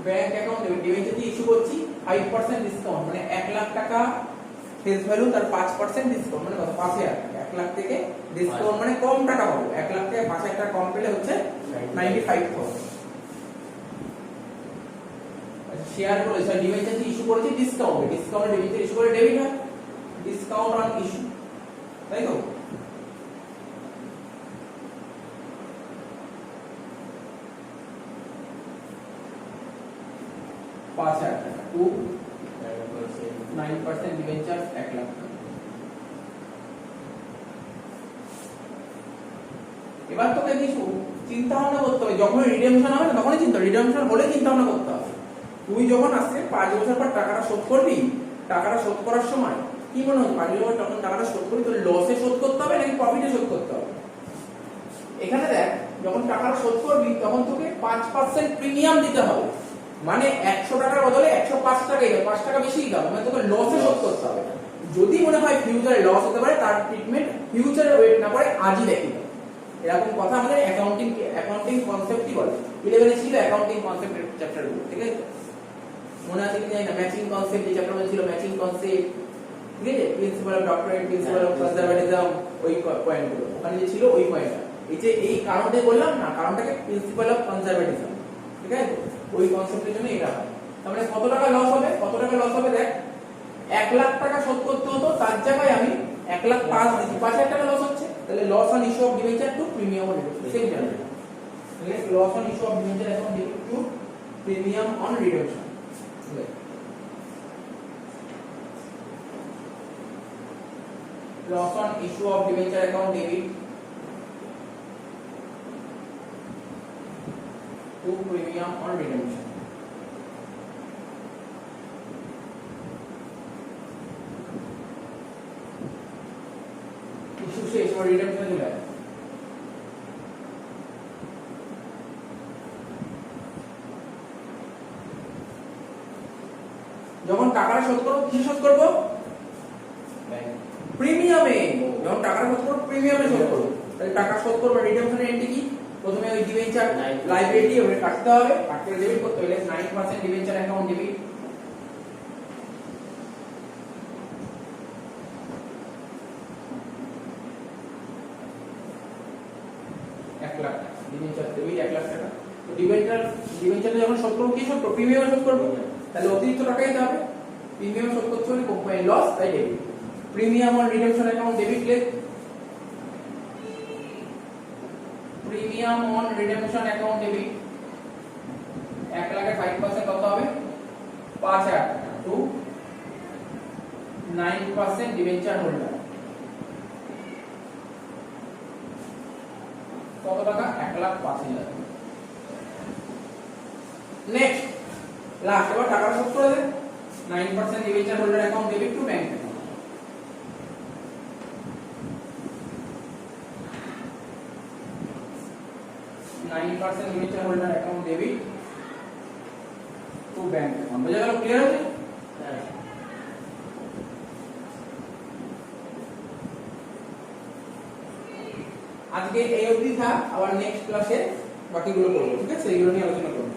Bank account debit. ডিবেঞ্চার দিয়ে ইস্যু করছি 5% ডিসকাউন্ট, মানে 1 লাখ টাকা ফেস ভ্যালু, তার 5% ডিসকাউন্ট মানে কত? 5,000 টাকা। 1 লাখ থেকে ডিসকাউন্ট মানে কম টাকা পাবো। 1 লাখ থেকে 5,000 টাকা কম পেলে হচ্ছে 95,000। শেয়ার করে স্যার ডিবেঞ্চার ইস্যু করেছি ডিসকাউন্ট, ডিসকাউন্ট ডিবেঞ্চার ইস্যু করে ডেবিট হয়। ডিসকাউন্ট অন ইস্যু, তাই তো? $5,000 টু 9% ডিবেঞ্চার 1 লাখ টাকা। এবার তোকে কিছু চিন্তা ভাবনা করতে হবে। যখন রিডেমশন হবে না তখনই চিন্তা, রিডেমশন হলে চিন্তা ভাবনা করতে হবে। তুই যখন আজকে 5 বছর পর টাকাটা শোধ করবি, টাকাটা শোধ করার সময় কি মনে হয় 5 বছর যখন টাকাটা শোধ করবি, তোর লসে শোধ করতে হবে নাকি প্রফিটে শোধ করতে হবে? এখানে দেখ, যখন টাকাটা শোধ করবি তখন তোকে 5% প্রিমিয়াম দিতে হবে, মানে 100 টাকার বদলে 105 টাকা দিতে হবে, 5 টাকা বেশি দিতে হবে, মানে তোকে লসে শোধ করতে হবে। যদি মনে হয় ফিউচারে লস হতে পারে, তার ট্রিটমেন্ট ফিউচারে ওয়েট না করে আজই দেখি। এরকম কথা আমাদের অ্যাকাউন্টিং কনসেপ্টই বলে। 11 এ ছিল অ্যাকাউন্টিং কনসেপ্টের চ্যাপ্টারগুলো, ঠিক আছে? মনে আছে কি জানি না, ম্যাচিং কনসেপ্ট যে চ্যাপ্টার ছিল, ম্যাচিং কনসেপ্ট, ঠিক আছে? Principal of doctorate, principal of conservatism, ওই পয়েন্টগুলো ওখানে যে ছিল ওই পয়েন্টটা। এই যে এই কারণটা বললাম না, কারণটাকে প্রিন্সিপাল অফ কনজারভেটিজম, ঠিক আছে? ওই কনসেপ্টের জন্য এটা হয়। তার মানে কত টাকা লস হবে? কত টাকা লস হবে দেখ, 1 লাখ টাকা শোধ করতে হতো, তার জায়গায় আমি 1 লাখ 5 দিচ্ছি, 5,000 টাকা লস হচ্ছে। তাহলে loss on issue of debenture to premium on redemption, same জানবে। তাহলে loss on issue of debenture account debit to premium on redemption. Loss on issue of debenture account debit to premium on redemption. Issue শেষ, redemption চলে আসে। টাকাটা শোধ করব, কি শোধ করব? প্রিমিয়ামে। যখন টাকাটা শোধ করব প্রিমিয়ামে শোধ করব, তাহলে টাকা শোধ করব রিডেমশনের এন্ট্রি কি? প্রথমে ওই ডিবেঞ্চার লাইবিলিটি ওটা কাটতে হবে, কাটতে ডেবিট করতে হলে 9% debenture account debit, debenture debit 1 lakh টাকা। তো ডিবেঞ্চারটা যখন শোধ করব কি শোধ করব? প্রিমিয়ামে শোধ করব, তাহলে অতিরিক্ত টাকা দিতে হবে। প্রিমিয়াম শোধ করতে হলে কোম্পানি লস, তাই debit. Premium on redemption account debit লেখ, premium on redemption account debit 1 লাখের 5% কত হবে? 5000 টাকা টু 9% ডিবেঞ্চার হোল্ডার কত টাকা? 1,05,000। নেক্সট লাস্ট এবার টাকা শোধ করে দেন। 9% debenture holder account debit to bank account, 9% debenture holder account debit to bank account. বুঝা গেল? ক্লিয়ার হচ্ছে? আজকে এই অবধি থাক, আবার নেক্সট ক্লাসে বাকিগুলো করবো, ঠিক আছে? এইগুলো নিয়ে আলোচনা করবো।